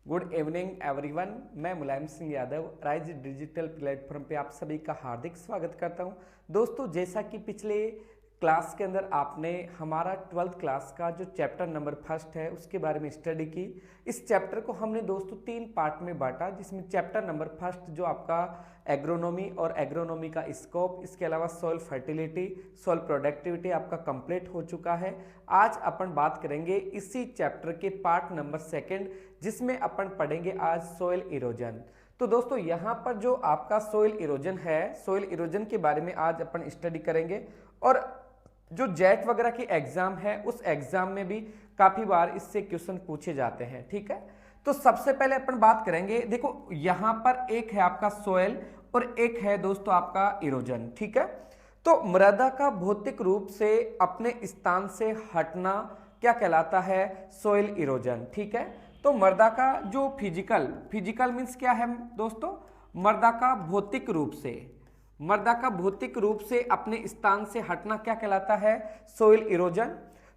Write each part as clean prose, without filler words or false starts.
Good evening everyone. मैं Mulayam Singh Yadav Rise digital platform पे आप सभी का हार्दिक स्वागत करता हूं। दोस्तों, जैसा कि पिछले क्लास के अंदर आपने हमारा 12th क्लास का जो चैप्टर नंबर फर्स्ट है उसके बारे में स्टडी की। इस चैप्टर को हमने दोस्तों 3 पार्ट में बांटा, जिसमें चैप्टर नंबर फर्स्ट जो आपका एग्रोनॉमी और एग्रोनॉमी का स्कोप, इसके अलावा सॉइल फर्टिलिटी, सॉइल प्रोडक्टिविटी आपका कंप्लीट हो चुका है। आज अपन बात करेंगे इसी चैप्टर के पार्ट नंबर सेकंड, जिसमें अपन पढ़ेंगे आज सॉइल इरोजन। तो दोस्तों यहाँ पर जो आपका सॉइल इरोजन है, सॉइल इरोजन के बारे में आज अपन स्टडी करेंगे। और जो जेट वगैरह की एग्जाम है उस एग्जाम में भी काफी बार इससे क्वेश्चन पूछे जाते हैं। ठीक है, तो सबसे पहले अपन बात करेंगे, देखो यहाँ पर एक है आपका सॉइल और एक है दोस्तों आपका इरोजन। ठीक है, तो मृदा का भौतिक रूप से अपने स्थान से हटना क्या कहलाता है? Soil erosion. ठीक है, तो मृदा का जो फिजिकल मीन्स क्या है दोस्तों? मृदा का भौतिक रूप से अपने स्थान से हटना क्या कहलाता है? Soil erosion.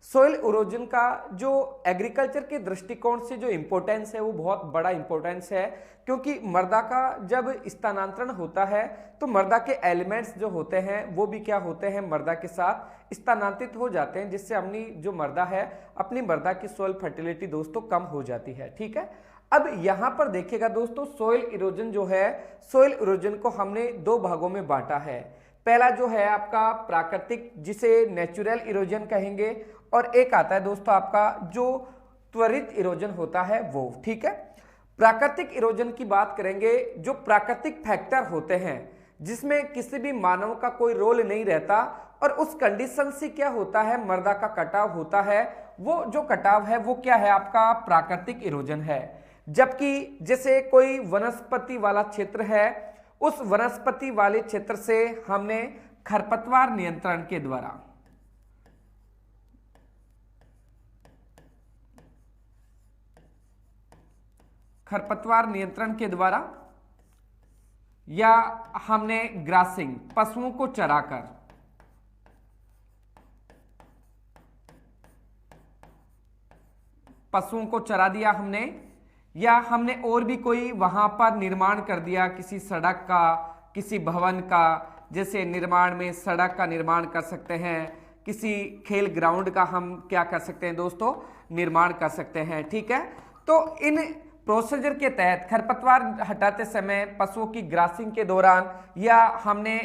सॉइल इरोजन का जो एग्रीकल्चर के दृष्टिकोण से जो इंपॉर्टेंस है वो बहुत बड़ा इंपॉर्टेंस है, क्योंकि मृदा का जब स्थानांतरण होता है तो मृदा के एलिमेंट्स जो होते हैं वो भी क्या होते हैं? मृदा के साथ स्थानांतरित हो जाते हैं, जिससे अपनी जो मृदा है, अपनी मृदा की सॉइल फर्टिलिटी दोस्तों कम हो जाती है। ठीक है, अब यहां पर देखिएगा दोस्तों, सॉइल इरोजन जो है, सॉइल इरोजन को हमने 2 भागों में बांटा है। पहला जो है आपका प्राकृतिक, जिसे नेचुरल इरोजन कहेंगे, और एक आता है दोस्तों आपका जो त्वरित इरोजन होता है वो। ठीक है, प्राकृतिक इरोजन की बात करेंगे, जो प्राकृतिक फैक्टर होते हैं जिसमें किसी भी मानव का कोई रोल नहीं रहता, और उस कंडीशन से क्या होता है? मृदा का कटाव होता है। वो जो कटाव है वो क्या है? आपका प्राकृतिक इरोजन है। जबकि जैसे कोई वनस्पति वाला क्षेत्र है, उस वनस्पति वाले क्षेत्र से हमने खरपतवार नियंत्रण के द्वारा या हमने ग्रासिंग, पशुओं को चराकर, पशुओं को चरा दिया हमने, या हमने और भी कोई वहां पर निर्माण कर दिया, किसी सड़क का, किसी भवन का, जैसे निर्माण में सड़क का निर्माण कर सकते हैं, किसी खेल ग्राउंड का हम क्या कर सकते हैं दोस्तों? निर्माण कर सकते हैं। ठीक है, तो इन प्रोसीजर के तहत खरपतवार हटाते समय, पशुओं की ग्रासिंग के दौरान, या हमने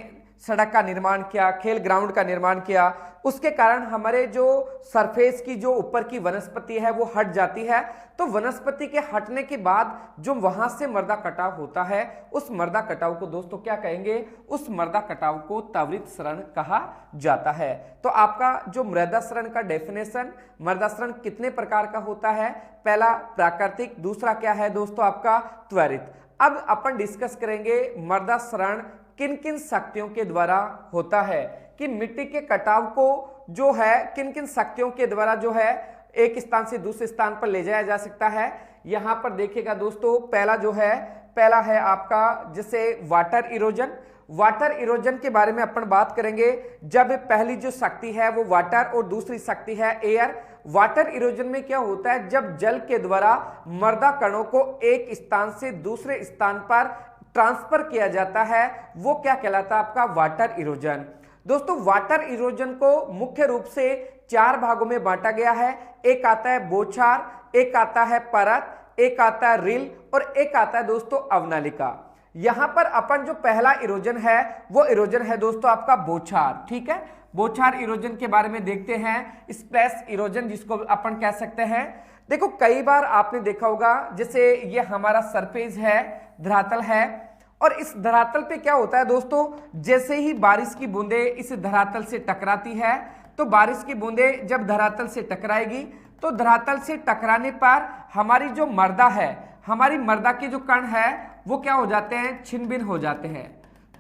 सड़क का निर्माण किया, खेल ग्राउंड का निर्माण किया, उसके कारण हमारे जो सरफेस की जो ऊपर की वनस्पति है वो हट जाती है। तो वनस्पति के हटने के बाद जो वहां से मृदा कटाव होता है, उस मृदा कटाव को दोस्तों क्या कहेंगे? उस मृदा कटाव को त्वरित क्षरण कहा जाता है। तो आपका जो मृदा क्षरण का डेफिनेशन, मृदा क्षरण कितने प्रकार का होता है? पहला प्राकृतिक, दूसरा क्या है दोस्तों आपका? त्वरित। अब अपन डिस्कस करेंगे मृदा क्षरण किन किन शक्तियों के द्वारा होता है, कि मिट्टी के कटाव को जो है किन किन शक्तियों के द्वारा जो है एक स्थान से दूसरे स्थान पर ले जाया जा सकता है। यहां पर देखिएगा दोस्तों, पहला है आपका जैसे वाटर इरोजन। वाटर इरोजन के बारे में अपन बात करेंगे, जब पहली जो शक्ति है वो वाटर और दूसरी शक्ति है एयर। वाटर इरोजन में क्या होता है? जब जल के द्वारा मृदा कणों को एक स्थान से दूसरे स्थान पर ट्रांसफर किया जाता है, वो क्या कहलाता है? आपका वाटर इरोजन। दोस्तों, वाटर इरोजन को मुख्य रूप से 4 भागों में बांटा गया है। एक आता है बौछार, एक आता है परत, एक आता है रिल, और एक आता है दोस्तों अवनालिका। यहां पर अपन जो पहला इरोजन है वो इरोजन है दोस्तों आपका बौछार। ठीक है, बौछार इरोजन के बारे में देखते हैं। स्प्लैश इरोजन जिसको अपन कह सकते हैं। देखो, कई बार आपने देखा होगा, जैसे ये हमारा सरफेस है, धरातल है, और इस धरातल पे क्या होता है दोस्तों? जैसे ही बारिश की बूंदें इस धरातल से टकराती है, तो बारिश की बूंदें जब धरातल से टकराएगी, तो धरातल से टकराने पर हमारी जो मृदा है, हमारी मृदा के जो कण है वो क्या हो जाते हैं? छिन्न भिन्न हो जाते हैं।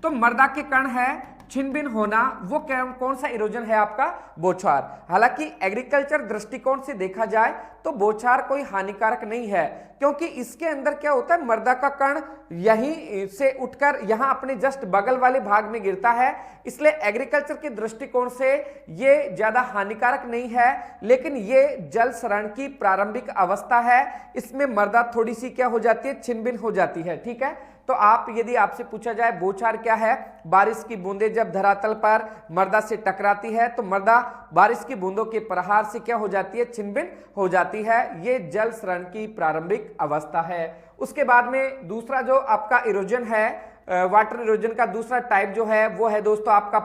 तो मृदा के कण है छिन्न भिन्न होना, वो कौन सा इरोजन है आपका? बौछार। हालांकि एग्रीकल्चर दृष्टिकोण से देखा जाए तो बौछार कोई हानिकारक नहीं है, क्योंकि इसके अंदर क्या होता है, मृदा का कण यहीं से उठकर यहां अपने जस्ट बगल वाले भाग में गिरता है, इसलिए एग्रीकल्चर के दृष्टिकोण से ये ज्यादा हानिकारक नहीं है। लेकिन ये जल शरण की प्रारंभिक अवस्था है, इसमें मृदा थोड़ी सी क्या हो जाती है, छिन्न भिन्न हो जाती है। ठीक है, तो आप यदि आपसे पूछा जाए बौछार क्या है, बारिश की बूंदें जब धरातल पर मृदा से टकराती है तो मृदा बारिश की बूंदों के प्रहार से क्या हो जाती है, छिन्न भिन्न हो जाती है। ये जल शरण की प्रारंभिक अवस्था है। उसके बाद में दूसरा जो आपका इरोजन है, वाटर इरोजन का दूसरा टाइप जो है वो है दोस्तों आपका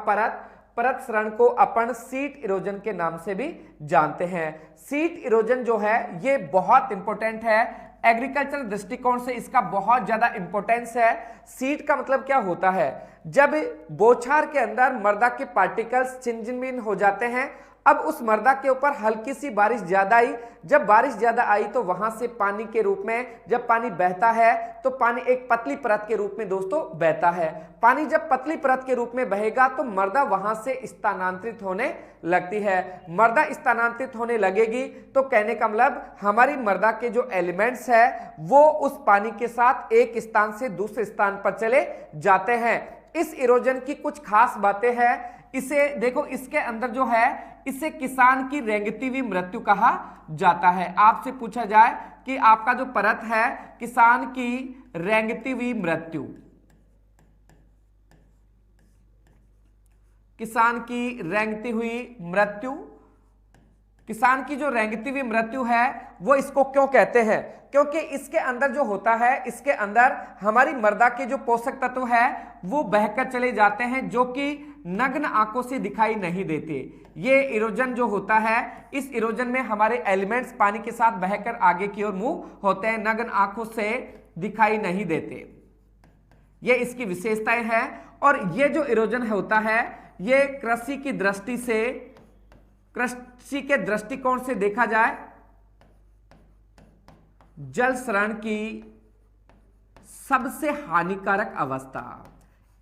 परत शरण को अपन सीट इरोजन के नाम से भी जानते हैं। सीट इरोजन जो है ये बहुत इंपॉर्टेंट है, एग्रीकल्चर दृष्टिकोण से इसका बहुत ज्यादा इंपॉर्टेंस है। सीट का मतलब क्या होता है, जब बौछार के अंदर मृदा के पार्टिकल्स छिन्न भिन्न हो जाते हैं, अब उस मृदा के ऊपर हल्की सी बारिश ज्यादा आई, जब बारिश ज्यादा आई तो वहां से पानी के रूप में जब पानी बहता है तो पानी एक पतली परत के रूप में दोस्तों बहता है। पानी जब पतली परत के रूप में बहेगा तो मृदा वहां से स्थानांतरित होने लगती है। मृदा स्थानांतरित होने लगेगी तो कहने का मतलब हमारी मृदा के जो एलिमेंट्स है वो उस पानी के साथ एक स्थान से दूसरे स्थान पर चले जाते हैं। इस इरोजन की कुछ खास बातें हैं, इसे देखो, इसके अंदर जो है इसे किसान की रेंगती हुई मृत्यु कहा जाता है। आपसे पूछा जाए कि आपका जो परत है किसान की रेंगती हुई मृत्यु, किसान की रेंगती हुई मृत्यु, किसान की जो रेंगती हुई मृत्यु है वो इसको क्यों कहते हैं, क्योंकि इसके अंदर जो होता है, इसके अंदर हमारी मृदा के जो पोषक तत्व है वो बहकर चले जाते हैं, जो कि नग्न आंखों से दिखाई नहीं देते। ये इरोजन जो होता है, इस इरोजन में हमारे एलिमेंट्स पानी के साथ बहकर आगे की ओर मूव होते हैं, नग्न आंखों से दिखाई नहीं देते। ये इसकी विशेषताएं हैं। और ये जो इरोजन होता है ये कृषि की दृष्टि से, कृषि के दृष्टिकोण से देखा जाए जल शरण की सबसे हानिकारक अवस्था,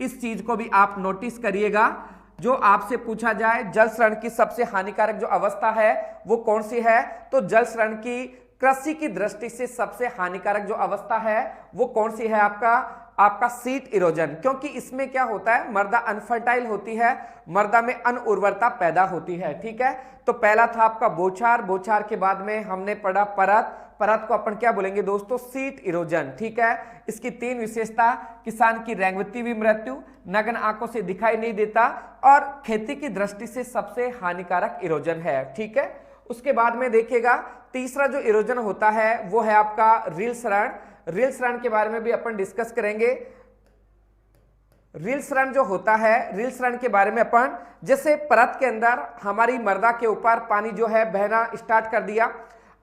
इस चीज को भी आप नोटिस करिएगा। जो आपसे पूछा जाए जल शरण की सबसे हानिकारक जो अवस्था है वो कौन सी है, तो जल शरण की कृषि की दृष्टि से सबसे हानिकारक जो अवस्था है वो कौन सी है, आपका सीट इरोजन। क्योंकि इसमें क्या होता है, मृदा अनफर्टाइल होती है, मृदा में अनउर्वरता पैदा होती है। ठीक है, तो पहला था आपका बौछार, बौछार के बाद में हमने पढ़ा परत, परत को अपन क्या बोलेंगे दोस्तों, सीट इरोजन। ठीक है, इसकी तीन विशेषता, किसान की रेंगती हुई मृत्यु, नग्न आंखों से दिखाई नहीं देता और खेती की दृष्टि से सबसे हानिकारक इरोजन है। ठीक है, उसके बाद में देखिएगा तीसरा जो इरोजन होता है वो है आपका रील शरण। रील शरण के बारे में भी अपन डिस्कस करेंगे। रील शरण जो होता है, रील शरण के बारे में अपन, जैसे परत के अंदर हमारी मृदा के ऊपर पानी जो है बहना स्टार्ट कर दिया,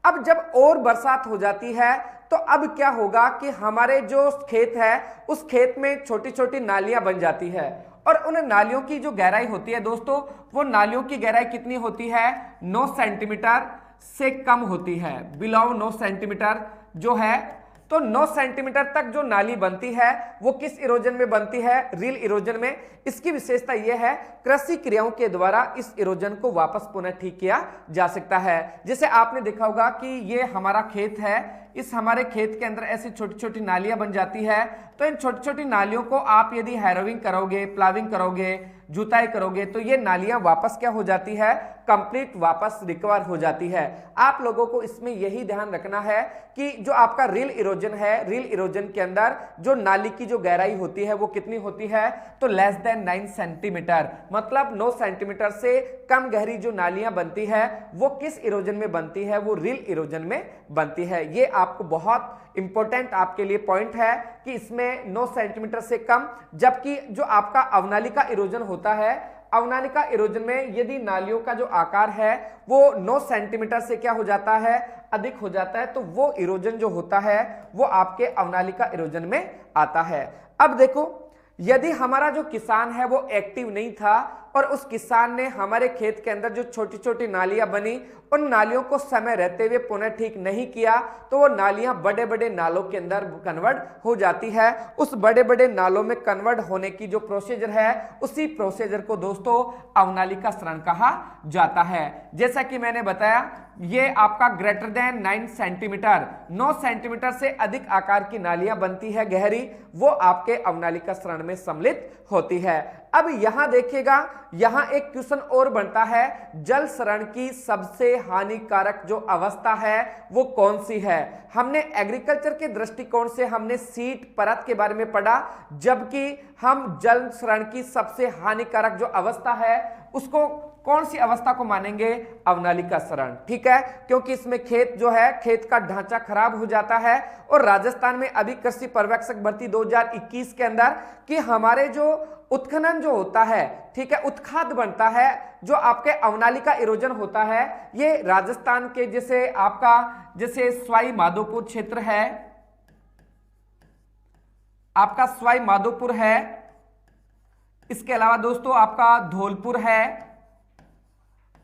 अब जब और बरसात हो जाती है तो अब क्या होगा कि हमारे जो खेत है उस खेत में छोटी छोटी नालियां बन जाती है, और उन नालियों की जो गहराई होती है दोस्तों, वो नालियों की गहराई कितनी होती है, 9 सेंटीमीटर से कम होती है, बिलो 9 सेंटीमीटर जो है। तो 9 सेंटीमीटर तक जो नाली बनती है वो किस इरोजन में बनती है, रील इरोजन में। इसकी विशेषता यह है, कृषि क्रियाओं के द्वारा इस इरोजन को वापस पुनः ठीक किया जा सकता है। जैसे आपने देखा होगा कि ये हमारा खेत है, इस हमारे खेत के अंदर ऐसी छोटी छोटी नालियां बन जाती है, तो इन छोटी छोटी नालियों को आप यदि हैरोइंग करोगे, प्लाविंग करोगे, जुताई करोगे तो ये नालियां वापस क्या हो जाती है, कंप्लीट वापस रिकवर हो जाती है। आप लोगों को इसमें यही ध्यान रखना है कि जो आपका रील इरोजन है, रील इरोजन के अंदर जो नाली की जो गहराई होती है वो कितनी होती है, तो लेस देन 9 सेंटीमीटर, मतलब 9 सेंटीमीटर से कम गहरी जो नालियां बनती है वो किस इरोजन में बनती है, वो रील इरोजन में बनती है। ये आपको बहुत इंपॉर्टेंट आपके लिए पॉइंट है कि इसमें 9 सेंटीमीटर से कम, जबकि जो आपका अवनालिका इरोजन होता है, अवनालिका इरोजन में यदि नालियों का जो आकार है वो 9 सेंटीमीटर से क्या हो जाता है, अधिक हो जाता है, तो वो इरोजन जो होता है वो आपके अवनालिका इरोजन में आता है। अब देखो यदि हमारा जो किसान है वो एक्टिव नहीं था और उस किसान ने हमारे खेत के अंदर जो छोटी छोटी नालियां बनी उन नालियों को समय रहते हुए पुनः ठीक नहीं किया तो वो नालियां बड़े बड़े नालों के अंदर कन्वर्ट हो जाती है। उस बड़े बड़े नालों में कन्वर्ट होने की जो प्रोसीजर है उसी प्रोसीजर को दोस्तों अवनालिका सरण कहा जाता है। जैसा कि मैंने बताया ये आपका ग्रेटर देन 9 सेंटीमीटर 9 सेंटीमीटर से अधिक आकार की नालियां बनती है गहरी, वो आपके अवनालिका सरण में सम्मिलित होती है। अब यहां देखिएगा, यहां एक क्वेश्चन और बनता है, जल सरण की सबसे हानिकारक जो अवस्था है वो कौन सी है। हमने एग्रीकल्चर के दृष्टिकोण से हमने सीट परत के बारे में पढ़ा, जबकि हम जल सरण की सबसे हानिकारक जो अवस्था है उसको कौन सी अवस्था को मानेंगे, अवनालिका सरण। ठीक है, क्योंकि इसमें खेत जो है खेत का ढांचा खराब हो जाता है और राजस्थान में अभी कृषि पर्यवेक्षक भर्ती 2021 के अंदर कि हमारे जो उत्खनन जो होता है, ठीक है, उत्खाद बनता है, जो आपके अवनालिका इरोजन होता है, ये राजस्थान के जैसे सवाई माधोपुर क्षेत्र है, आपका सवाई माधोपुर है, इसके अलावा दोस्तों आपका धौलपुर है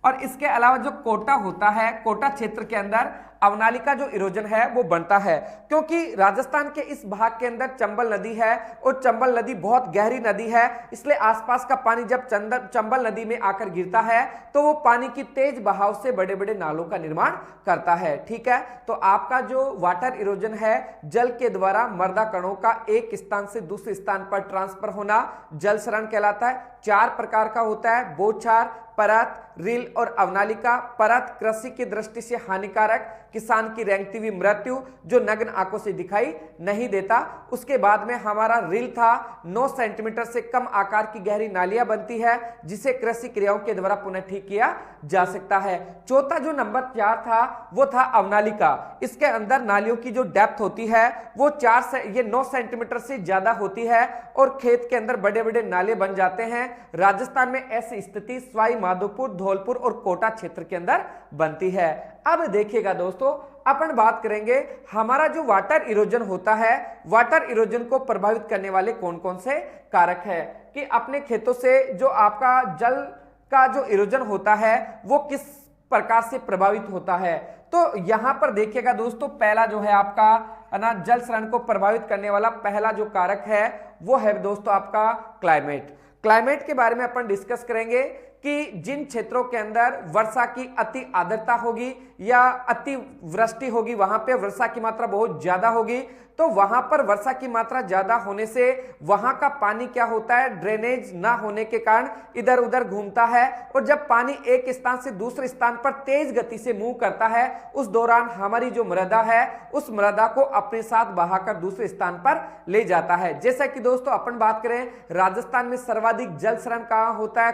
और इसके अलावा जो कोटा होता है, कोटा क्षेत्र के अंदर अवनालिका जो इरोजन है वो बनता है। क्योंकि राजस्थान के इस भाग के अंदर चंबल नदी है और चंबल नदी बहुत गहरी नदी है, इसलिए आसपास का पानी जब चंबल नदी में आकर गिरता है तो वो पानी की तेज बहाव से बड़े बड़े नालों का निर्माण करता है। ठीक है, तो आपका जो वाटर इरोजन है, जल के द्वारा मृदा कणों का एक स्थान से दूसरे स्थान पर ट्रांसफर होना जल सरण कहलाता है। 4 प्रकार का होता है, बौछार, परत, रील और अवनालिका। परत कृषि की दृष्टि से हानिकारक, किसान की रेंगती हुई मृत्यु जो नग्न आंखों से दिखाई नहीं देता। उसके बाद में हमारा रील था, 9 सेंटीमीटर से कम आकार की गहरी नालियां बनती है जिसे कृषि क्रियाओं के द्वारा पुनः ठीक किया जा सकता है। चौथा जो नंबर 4 था वो था अवनालिका। इसके अंदर नालियों की जो डेप्थ होती है वो 9 सेंटीमीटर से ज्यादा होती है और खेत के अंदर बड़े बड़े नाले बन जाते हैं। राजस्थान में ऐसी स्थिति सवाई माधोपुर, धौलपुर और कोटा क्षेत्र के अंदर बनती है। अब देखिएगा दोस्तों, अपन बात करेंगे हमारा जो वाटर इरोजन होता है, वाटर इरोजन को प्रभावित करने वाले कौन कौन से कारक है कि अपने खेतों से जो आपका जल का जो इरोजन होता है वो किस प्रकार से प्रभावित होता है। तो यहां पर देखिएगा दोस्तों, पहला जो है आपका ना जल सरण को प्रभावित करने वाला पहला जो कारक है वो है दोस्तों आपका क्लाइमेट। क्लाइमेट के बारे में अपन डिस्कस करेंगे कि जिन क्षेत्रों के अंदर वर्षा की अति आर्द्रता होगी या अति वृष्टि होगी, वहां पे वर्षा की मात्रा बहुत ज्यादा होगी, तो वहां पर वर्षा की मात्रा ज्यादा होने से वहां का पानी क्या होता है, ड्रेनेज ना होने के कारण इधर उधर घूमता है और जब पानी एक स्थान से दूसरे स्थान पर तेज गति से मूव करता है उस दौरान हमारी जो मृदा है उस मृदा को अपने साथ बहाकर दूसरे स्थान पर ले जाता है। जैसा कि दोस्तों अपन बात करें, राजस्थान में सर्वाधिक जल सरण कहां होता है,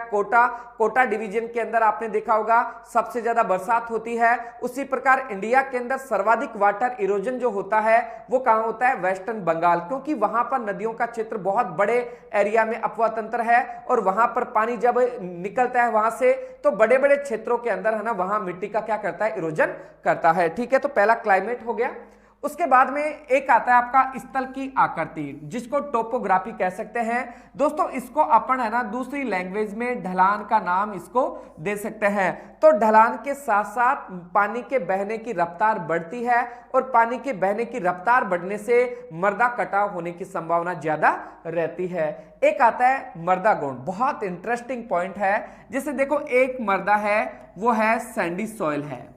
कोटा डिवीजन के अंदर आपने देखा होगा सबसे ज्यादा बरसात होती है। उसी प्रकार इंडिया के अंदर सर्वाधिक वाटर इरोजन जो होता है वो कहां होता है, वेस्टर्न बंगाल, क्योंकि वहां पर नदियों का क्षेत्र बहुत बड़े एरिया में अपवा तंत्र है और वहां पर पानी जब निकलता है वहां से तो बड़े बड़े क्षेत्रों के अंदर है ना, वहां मिट्टी का क्या करता है, इरोजन करता है। ठीक है, तो पहला क्लाइमेट हो गया। उसके बाद में एक आता है आपका स्थल की आकृति, जिसको टोपोग्राफी कह सकते हैं दोस्तों। इसको अपन है ना दूसरी लैंग्वेज में ढलान का नाम इसको दे सकते हैं। तो ढलान के साथ साथ पानी के बहने की रफ्तार बढ़ती है और पानी के बहने की रफ्तार बढ़ने से मृदा कटाव होने की संभावना ज्यादा रहती है। एक आता है मृदा गुण, बहुत इंटरेस्टिंग पॉइंट है। जैसे देखो, एक मृदा है वो है सैंडी सॉइल है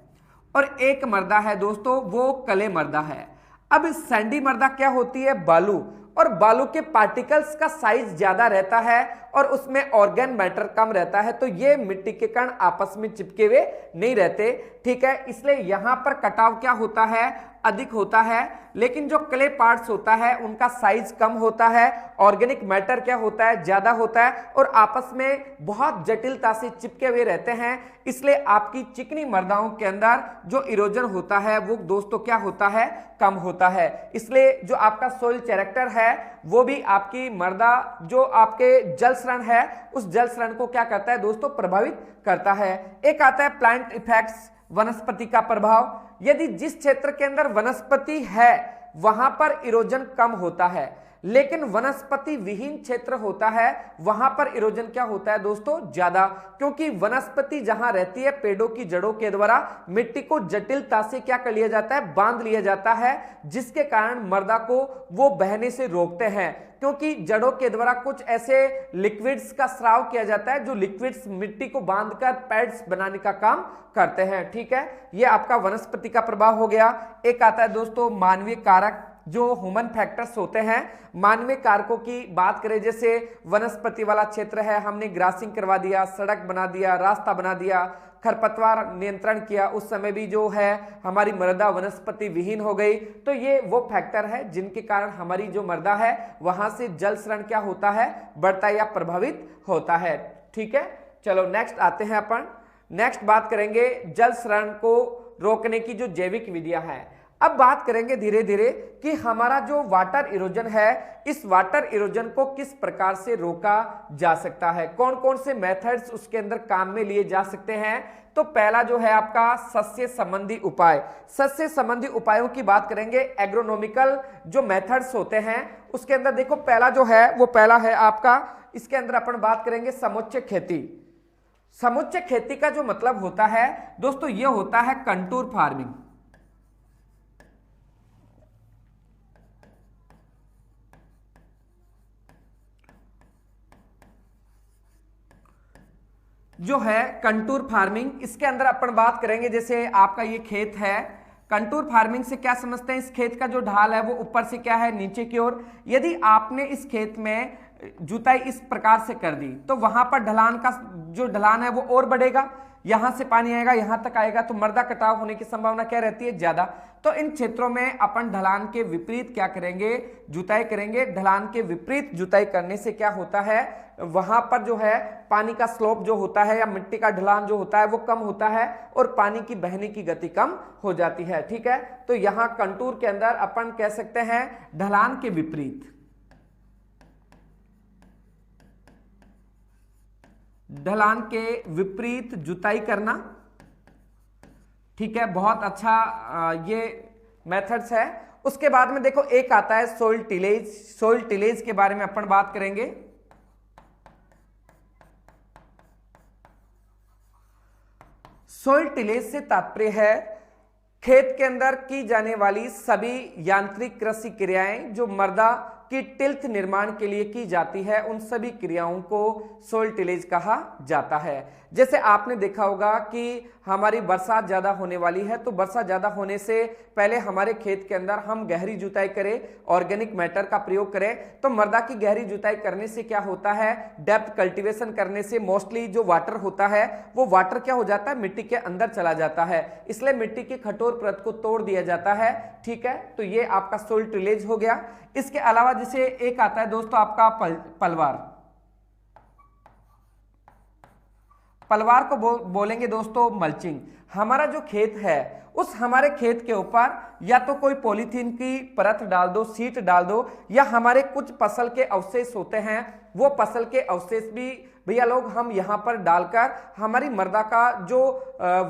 और एक मृदा है दोस्तों वो कले मृदा है। अब सैंडी मृदा क्या होती है, बालू, और बालू के पार्टिकल्स का साइज ज्यादा रहता है और उसमें ऑर्गेन मैटर कम रहता है, तो ये मिट्टी के कण आपस में चिपके हुए नहीं रहते। ठीक है, इसलिए यहां पर कटाव क्या होता है, अधिक होता है, लेकिन जो क्ले पार्ट्स होता है उनका साइज कम होता है, ऑर्गेनिक मैटर क्या होता है, ज्यादा होता है और आपस में बहुत जटिलता से चिपके हुए रहते हैं। इसलिए आपकी चिकनी मृदाओं के अंदर जो इरोजन होता है वो दोस्तों क्या होता है, कम होता है। इसलिए जो आपका सोइल कैरेक्टर है वो भी आपकी मृदा जो आपके जल सरण है उस जल सरण को क्या करता है दोस्तों, प्रभावित करता है। एक आता है प्लांट इफेक्ट्स, वनस्पति का प्रभाव। यदि जिस क्षेत्र के अंदर वनस्पति है वहां पर इरोजन कम होता है, लेकिन वनस्पति विहीन क्षेत्र होता है वहां पर इरोजन क्या होता है दोस्तों, ज्यादा, क्योंकि वनस्पति जहां रहती है पेड़ों की जड़ों के द्वारा मिट्टी को जटिलता से क्या कर लिया जाता है, बांध लिया जाता है, जिसके कारण मृदा को वो बहने से रोकते हैं, क्योंकि जड़ों के द्वारा कुछ ऐसे लिक्विड्स का स्राव किया जाता है जो लिक्विड्स मिट्टी को बांधकर पैड्स बनाने का काम करते हैं। ठीक है, ये आपका वनस्पति का प्रभाव हो गया। एक आता है दोस्तों मानवीय कारक, जो ह्यूमन फैक्टर्स होते हैं। मानवीय कारकों की बात करें, जैसे वनस्पति वाला क्षेत्र है, हमने ग्रासिंग करवा दिया, सड़क बना दिया, रास्ता बना दिया, खरपतवार नियंत्रण किया, उस समय भी जो है हमारी मृदा वनस्पति विहीन हो गई। तो ये वो फैक्टर है जिनके कारण हमारी जो मृदा है वहां से जल शरण क्या होता है, बढ़ता या प्रभावित होता है। ठीक है, चलो नेक्स्ट आते हैं अपन। नेक्स्ट बात करेंगे जल शरण को रोकने की जो जैविक विधियां हैं। अब बात करेंगे धीरे धीरे कि हमारा जो वाटर इरोजन है, इस वाटर इरोजन को किस प्रकार से रोका जा सकता है, कौन कौन से मेथड्स उसके अंदर काम में लिए जा सकते हैं। तो पहला जो है आपका सस्य संबंधी उपाय। सस्य संबंधी उपायों की बात करेंगे, एग्रोनॉमिकल जो मेथड्स होते हैं उसके अंदर देखो पहला जो है वो पहला है आपका, इसके अंदर अपन बात करेंगे समुच्चय खेती। समुच्चय खेती का जो मतलब होता है दोस्तों ये होता है कंटूर फार्मिंग। जो है कंटूर फार्मिंग, इसके अंदर अपन बात करेंगे, जैसे आपका ये खेत है, कंटूर फार्मिंग से क्या समझते हैं, इस खेत का जो ढाल है वो ऊपर से क्या है, नीचे की ओर। यदि आपने इस खेत में जुताई इस प्रकार से कर दी तो वहां पर ढलान का जो ढलान है वो और बढ़ेगा, यहां से पानी आएगा यहां तक आएगा, तो मृदा कटाव होने की संभावना क्या रहती है, ज्यादा। तो इन क्षेत्रों में अपन ढलान के विपरीत क्या करेंगे, जुताई करेंगे। ढलान के विपरीत जुताई करने से क्या होता है, वहां पर जो है पानी का स्लोप जो होता है या मिट्टी का ढलान जो होता है वो कम होता है और पानी की बहने की गति कम हो जाती है। ठीक है, तो यहां कंटूर के अंदर अपन कह सकते हैं ढलान के विपरीत, ढलान के विपरीत जुताई करना। ठीक है, बहुत अच्छा ये मेथड्स है। उसके बाद में देखो एक आता है सोइल टिलेज। सोइल टिलेज के बारे में अपन बात करेंगे। सोइल टिलेज से तात्पर्य है खेत के अंदर की जाने वाली सभी यांत्रिक कृषि क्रियाएं जो मृदा की टिल्थ निर्माण के लिए की जाती है, उन सभी क्रियाओं को सोइल टिलेज कहा जाता है। जैसे आपने देखा होगा कि हमारी बरसात ज्यादा होने वाली है, तो बरसात ज्यादा होने से पहले हमारे खेत के अंदर हम गहरी जुताई करें, ऑर्गेनिक मैटर का प्रयोग करें। तो मृदा की गहरी जुताई करने से क्या होता है, डेप्थ कल्टीवेशन करने से मोस्टली जो वाटर होता है वो वाटर क्या हो जाता है, मिट्टी के अंदर चला जाता है, इसलिए मिट्टी की कठोर परत को तोड़ दिया जाता है। ठीक है, तो ये आपका सोइल टिलेज हो गया। इसके अलावा जैसे एक आता है दोस्तों आपका पलवार। पलवार को बोलेंगे दोस्तों मल्चिंग। हमारा जो खेत है उस हमारे खेत के ऊपर या तो कोई पॉलीथीन की परत डाल दो, सीट डाल दो, या हमारे कुछ फसल के अवशेष होते हैं वो फसल के अवशेष भी भैया लोग हम यहाँ पर डालकर हमारी मृदा का जो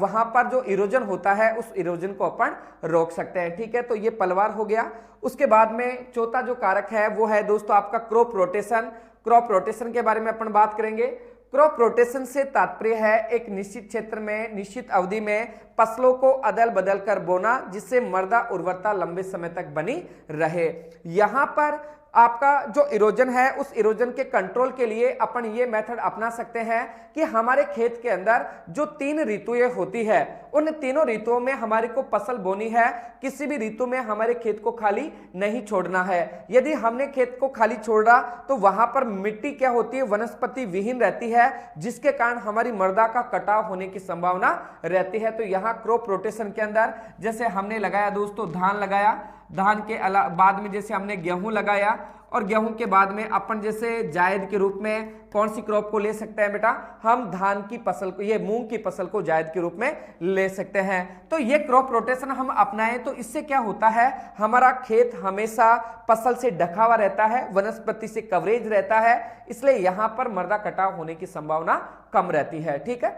वहां पर जो इरोजन होता है उस इरोजन को अपन रोक सकते हैं। ठीक है, तो ये पलवार हो गया। उसके बाद में चौथा जो कारक है वो है दोस्तों आपका क्रॉप रोटेशन। क्रॉप रोटेशन के बारे में अपन बात करेंगे। क्रॉप रोटेशन से तात्पर्य है एक निश्चित क्षेत्र में निश्चित अवधि में फसलों को अदल बदल कर बोना, जिससे मृदा उर्वरता लंबे समय तक बनी रहे। यहां पर आपका जो इरोजन है उस इरोजन के कंट्रोल के लिए अपन ये मेथड अपना सकते हैं कि हमारे खेत के अंदर जो 3 ऋतुएं होती है उन तीनों ऋतुओं में हमारे को फसल बोनी है, किसी भी ऋतु में हमारे खेत को खाली नहीं छोड़ना है। यदि हमने खेत को खाली छोड़ा तो वहां पर मिट्टी क्या होती है, वनस्पति विहीन रहती है, जिसके कारण हमारी मृदा का कटाव होने की संभावना रहती है। तो यहाँ क्रॉप रोटेशन के अंदर जैसे हमने लगाया दोस्तों धान लगाया, धान के बाद में जैसे हमने गेहूं लगाया, और गेहूं के बाद में अपन जैसे जायद के रूप में कौन सी क्रॉप को ले सकते हैं बेटा, हम धान की फसल को, ये मूंग की फसल को जायद के रूप में ले सकते हैं। तो ये क्रॉप रोटेशन हम अपनाएं तो इससे क्या होता है, हमारा खेत हमेशा फसल से ढका हुआ रहता है, वनस्पति से कवरेज रहता है, इसलिए यहां पर मृदा कटाव होने की संभावना कम रहती है। ठीक है,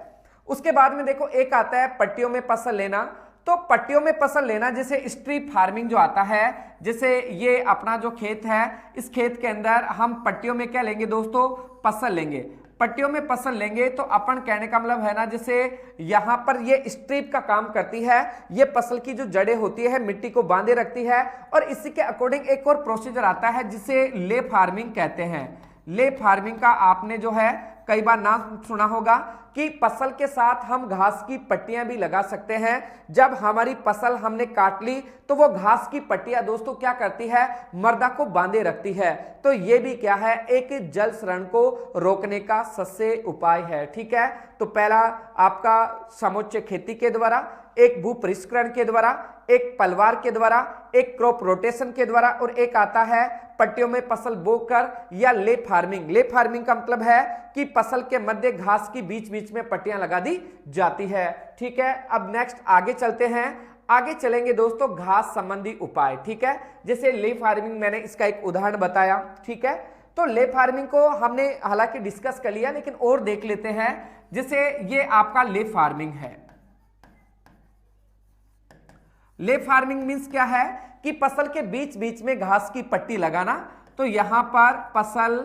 उसके बाद में देखो एक आता है पट्टियों में फसल लेना। तो पट्टियों में फसल लेना, जैसे स्ट्रिप फार्मिंग जो आता है, जैसे ये अपना जो खेत है, इस खेत के अंदर हम पट्टियों में क्या लेंगे दोस्तों, फसल लेंगे। पट्टियों में फसल लेंगे तो अपन कहने का मतलब है ना, जैसे यहां पर ये स्ट्रिप का काम करती है, ये फसल की जो जड़ें होती है मिट्टी को बांधे रखती है। और इसी के अकॉर्डिंग एक और प्रोसीजर आता है जिसे ले फार्मिंग कहते हैं। ले फार्मिंग का आपने जो है कई बार नाम सुना होगा कि फसल के साथ हम घास की पट्टियां भी लगा सकते हैं। जब हमारी फसल हमने काट ली तो वो घास की पट्टियां दोस्तों क्या करती है, मृदा को बांधे रखती है। तो ये भी क्या है, एक जल क्षरण को रोकने का सबसे उपाय है। ठीक है, तो पहला आपका समुच्चय खेती के द्वारा, एक भू परिष्करण के द्वारा, एक पलवार के द्वारा, एक क्रॉप रोटेशन के द्वारा, और एक आता है पट्टियों में फसल बोकर या ले फार्मिंग। ले फार्मिंग का मतलब है कि फसल के मध्य घास की बीच बीच में पट्टियां लगा दी जाती है। ठीक है, अब नेक्स्ट आगे चलते हैं। आगे चलेंगे दोस्तों घास संबंधी उपाय। ठीक है, जैसे ले फार्मिंग मैंने इसका एक उदाहरण बताया। ठीक है, तो ले फार्मिंग को हमने हालांकि डिस्कस कर लिया, लेकिन और देख लेते हैं। जैसे ये आपका ले फार्मिंग है। ले फार्मिंग मींस क्या है कि फसल के बीच बीच में घास की पट्टी लगाना। तो यहां पर फसल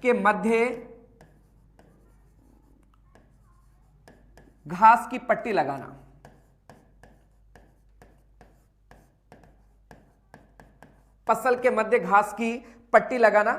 के मध्य घास की पट्टी लगाना। फसल के मध्य घास की पट्टी लगाना।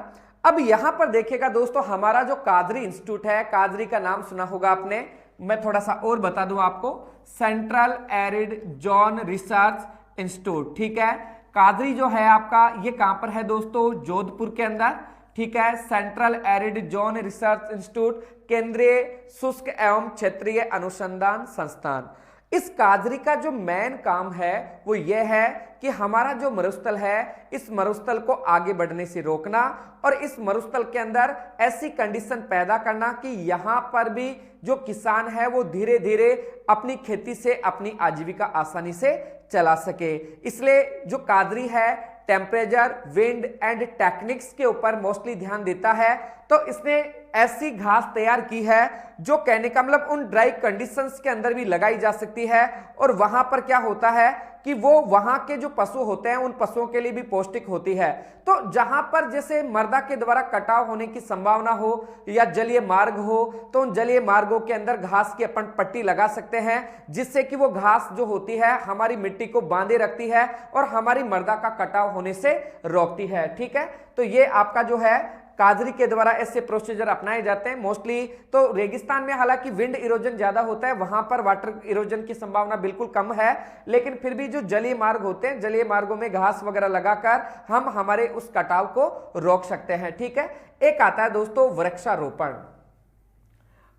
अब यहां पर देखिएगा दोस्तों, हमारा जो काजरी इंस्टीट्यूट है, काजरी का नाम सुना होगा आपने, मैं थोड़ा सा और बता दूं आपको, central arid zone research institute. ठीक है, काजरी जो है आपका, ये कहां पर है दोस्तों, जोधपुर के अंदर। ठीक है, central arid zone research institute, केंद्रीय शुष्क एवं क्षेत्रीय अनुसंधान संस्थान। इस काजरी का जो मेन काम है वो ये है कि हमारा जो मरुस्थल है, इस मरुस्थल को आगे बढ़ने से रोकना और इस मरुस्थल के अंदर ऐसी कंडीशन पैदा करना कि यहां पर भी जो किसान है वो धीरे धीरे अपनी खेती से अपनी आजीविका आसानी से चला सके। इसलिए जो काजरी है टेम्परेचर, विंड एंड टेक्निक्स के ऊपर मोस्टली ध्यान देता है। तो इसने ऐसी घास तैयार की है जो कहने का मतलब उन ड्राई कंडीशंस के अंदर भी लगाई जा सकती है, और वहां पर क्या होता है कि वो वहां के जो पशु होते हैं उन पशुओं के लिए भी पौष्टिक होती है। तो जहां पर जैसे मृदा के द्वारा कटाव होने की संभावना हो या जलीय मार्ग हो, तो उन जलीय मार्गों के अंदर घास की अपन पट्टी लगा सकते हैं, जिससे कि वो घास जो होती है हमारी मिट्टी को बांधे रखती है और हमारी मृदा का कटाव होने से रोकती है। ठीक है, तो ये आपका जो है काजरी के द्वारा ऐसे प्रोसीजर अपनाए जाते हैं मोस्टली। तो रेगिस्तान में हालांकि विंड इरोजन ज्यादा होता है, वहां पर वाटर इरोजन की संभावना बिल्कुल कम है, लेकिन फिर भी जो जलीय मार्ग होते हैं, जलीय मार्गों में घास वगैरह लगाकर हम हमारे उस कटाव को रोक सकते हैं। ठीक है, एक आता है दोस्तों वृक्षारोपण।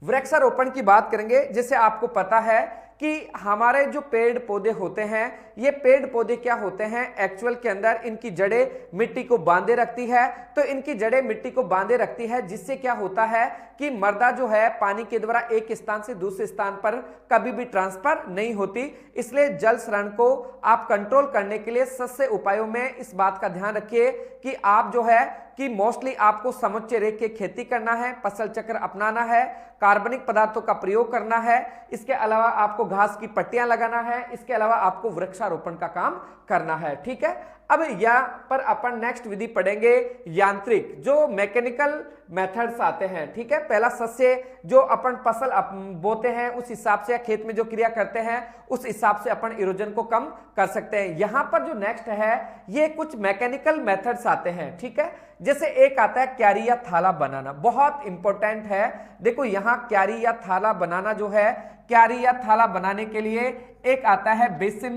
वृक्षारोपण की बात करेंगे। जैसे आपको पता है कि हमारे जो पेड़ पौधे होते हैं, ये पेड़ पौधे क्या होते हैं एक्चुअल के अंदर, इनकी जड़ें मिट्टी को बांधे रखती है। तो इनकी जड़ें मिट्टी को बांधे रखती है, जिससे क्या होता है कि मृदा जो है पानी के द्वारा एक स्थान से दूसरे स्थान पर कभी भी ट्रांसफर नहीं होती। इसलिए जल क्षरण को आप कंट्रोल करने के लिए सबसे उपायों में इस बात का ध्यान रखिए कि आप जो है कि मोस्टली आपको समुच्चय रेख के खेती करना है, फसल चक्र अपनाना है, कार्बनिक पदार्थों का प्रयोग करना है, इसके अलावा आपको घास की पट्टियां लगाना है, इसके अलावा आपको वृक्षारोपण का काम करना है। ठीक है, अब यहां पर अपन नेक्स्ट विधि पढ़ेंगे यांत्रिक, जो मैकेनिकल मेथड्स आते हैं। ठीक है, पहला सस्य जो अपन फसल बोते हैं उस हिसाब से, या खेत में जो क्रिया करते हैं उस हिसाब से अपन इरोजन को कम कर सकते हैं। यहां पर जो नेक्स्ट है ये कुछ मैकेनिकल मेथड्स आते हैं। ठीक है, जैसे एक आता है क्यारी या थाला बनाना, बहुत इंपॉर्टेंट है। देखो यहां क्यारी या थाला बनाना जो है, क्यारी या थाला बनाने के लिए एक आता है बेसिन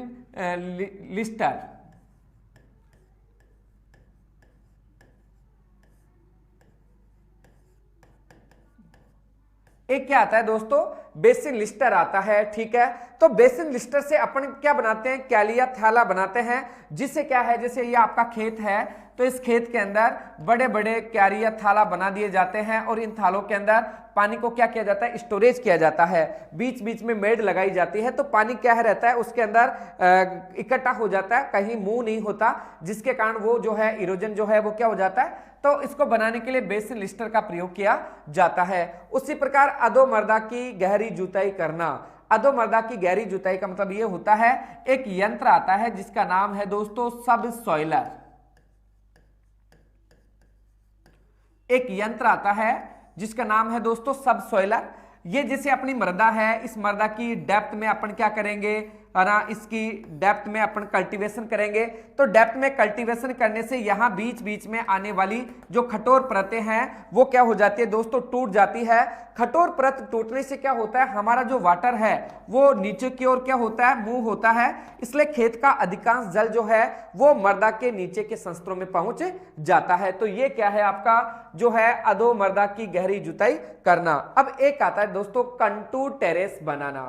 लिस्टर। एक क्या आता है दोस्तों, बेसिन लिस्टर आता है। ठीक है, तो बेसिन लिस्टर से अपन क्या बनाते हैं, क्यारी या थाला बनाते हैं, जिससे क्या है, जैसे ये आपका खेत है तो इस खेत के अंदर बड़े बड़े क्यारी या थाला बना दिए जाते हैं और इन थालों के अंदर पानी को क्या किया जाता है, स्टोरेज किया जाता है। बीच बीच में मेड लगाई जाती है, तो पानी क्या है रहता है उसके अंदर इकट्ठा हो जाता है, कहीं मुंह नहीं होता, जिसके कारण वो जो है इरोजन जो है वो क्या हो जाता है। तो इसको बनाने के लिए बेसिन लिस्टर का प्रयोग किया जाता है। उसी प्रकार अधोमृदा की गहरी जुताई करना, अधोमृदा की गहरी जुताई का मतलब ये होता है एक यंत्र आता है जिसका नाम है दोस्तों सब सॉइलर। एक यंत्र आता है जिसका नाम है दोस्तों सब सॉइलर। ये जैसे अपनी मृदा है, इस मृदा की डेप्थ में अपन क्या करेंगे ना, इसकी डेप्थ में अपन कल्टीवेशन करेंगे। तो डेप्थ में कल्टीवेशन करने से यहां बीच बीच में आने वाली जो कठोर परतें हैं वो क्या हो जाती है दोस्तों, टूट जाती है। कठोर परत टूटने से क्या होता है, हमारा जो वाटर है वो नीचे की ओर क्या होता है, मूव होता है। इसलिए खेत का अधिकांश जल जो है वो मृदा के नीचे के संस्तरों में पहुंच जाता है। तो ये क्या है आपका जो है अधोमृदा की गहरी जुताई करना। अब एक आता है दोस्तों कंटूर टेरेस बनाना।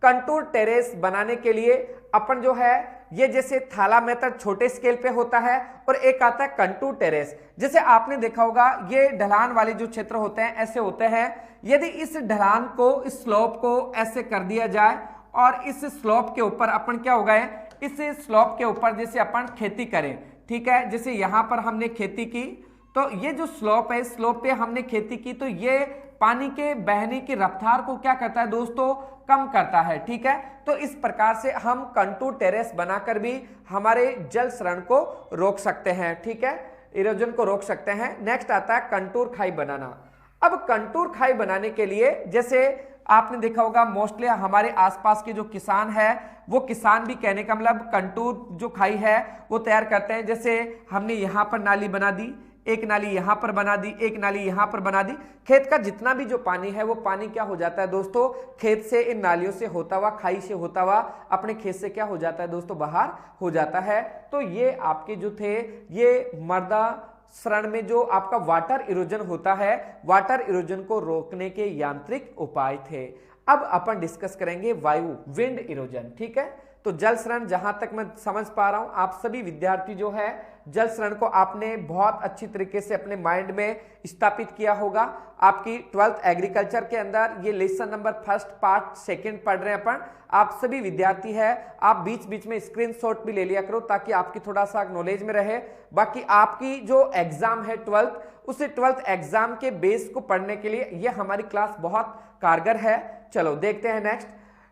कंटूर टेरेस बनाने के लिए अपन जो है ये जैसे थाला मेथड छोटे स्केल पे होता है और एक आता है कंटूर टेरेस। जैसे आपने देखा होगा ये ढलान वाले जो क्षेत्र होते हैं ऐसे होते हैं। यदि इस ढलान को, इस स्लोप को ऐसे कर दिया जाए और इस स्लोप के ऊपर अपन क्या होगा, इस स्लोप के ऊपर जैसे अपन खेती करें, ठीक है, जैसे यहां पर हमने खेती की तो ये जो स्लोप है, स्लोप पे हमने खेती की तो ये पानी के बहने की रफ्तार को क्या करता है दोस्तों, कम करता है। ठीक है, तो इस प्रकार से हम कंटूर टेरेस बनाकर भी हमारे जल शरण को रोक सकते हैं। ठीक है, इरोजन को रोक सकते हैं। नेक्स्ट आता है कंटूर खाई बनाना। अब कंटूर खाई बनाने के लिए जैसे आपने देखा होगा मोस्टली हमारे आसपास के जो किसान है वो किसान भी कहने का मतलब कंटूर जो खाई है वो तैयार करते हैं। जैसे हमने यहाँ पर नाली बना दी, एक नाली यहां पर बना दी, एक नाली यहां पर बना दी। खेत का जितना भी जो पानी है वो पानी क्या हो जाता है दोस्तों, खेत से इन नालियों से होता हुआ, खाई से होता हुआ अपने खेत से क्या हो जाता है दोस्तों, बाहर हो जाता है। तो ये आपके जो थे ये मृदा शरण में जो आपका वाटर इरोजन होता है, वाटर इरोजन को रोकने के यांत्रिक उपाय थे। अब अपन डिस्कस करेंगे वायु, विंड इरोजन। ठीक है, तो जल शरण जहां तक मैं समझ पा रहा हूं आप सभी विद्यार्थी जो है जल शरण को आपने बहुत अच्छी तरीके से अपने माइंड में स्थापित किया होगा। आपकी 12th एग्रीकल्चर के अंदर ये लेसन नंबर 1 पार्ट 2 पढ़ रहे हैं अपन। आप सभी विद्यार्थी है, आप बीच बीच में स्क्रीनशॉट भी ले लिया करो ताकि आपकी थोड़ा सा नॉलेज में रहे। बाकी आपकी जो एग्जाम है 12th, उसे 12th एग्जाम के बेस को पढ़ने के लिए ये हमारी क्लास बहुत कारगर है। चलो देखते हैं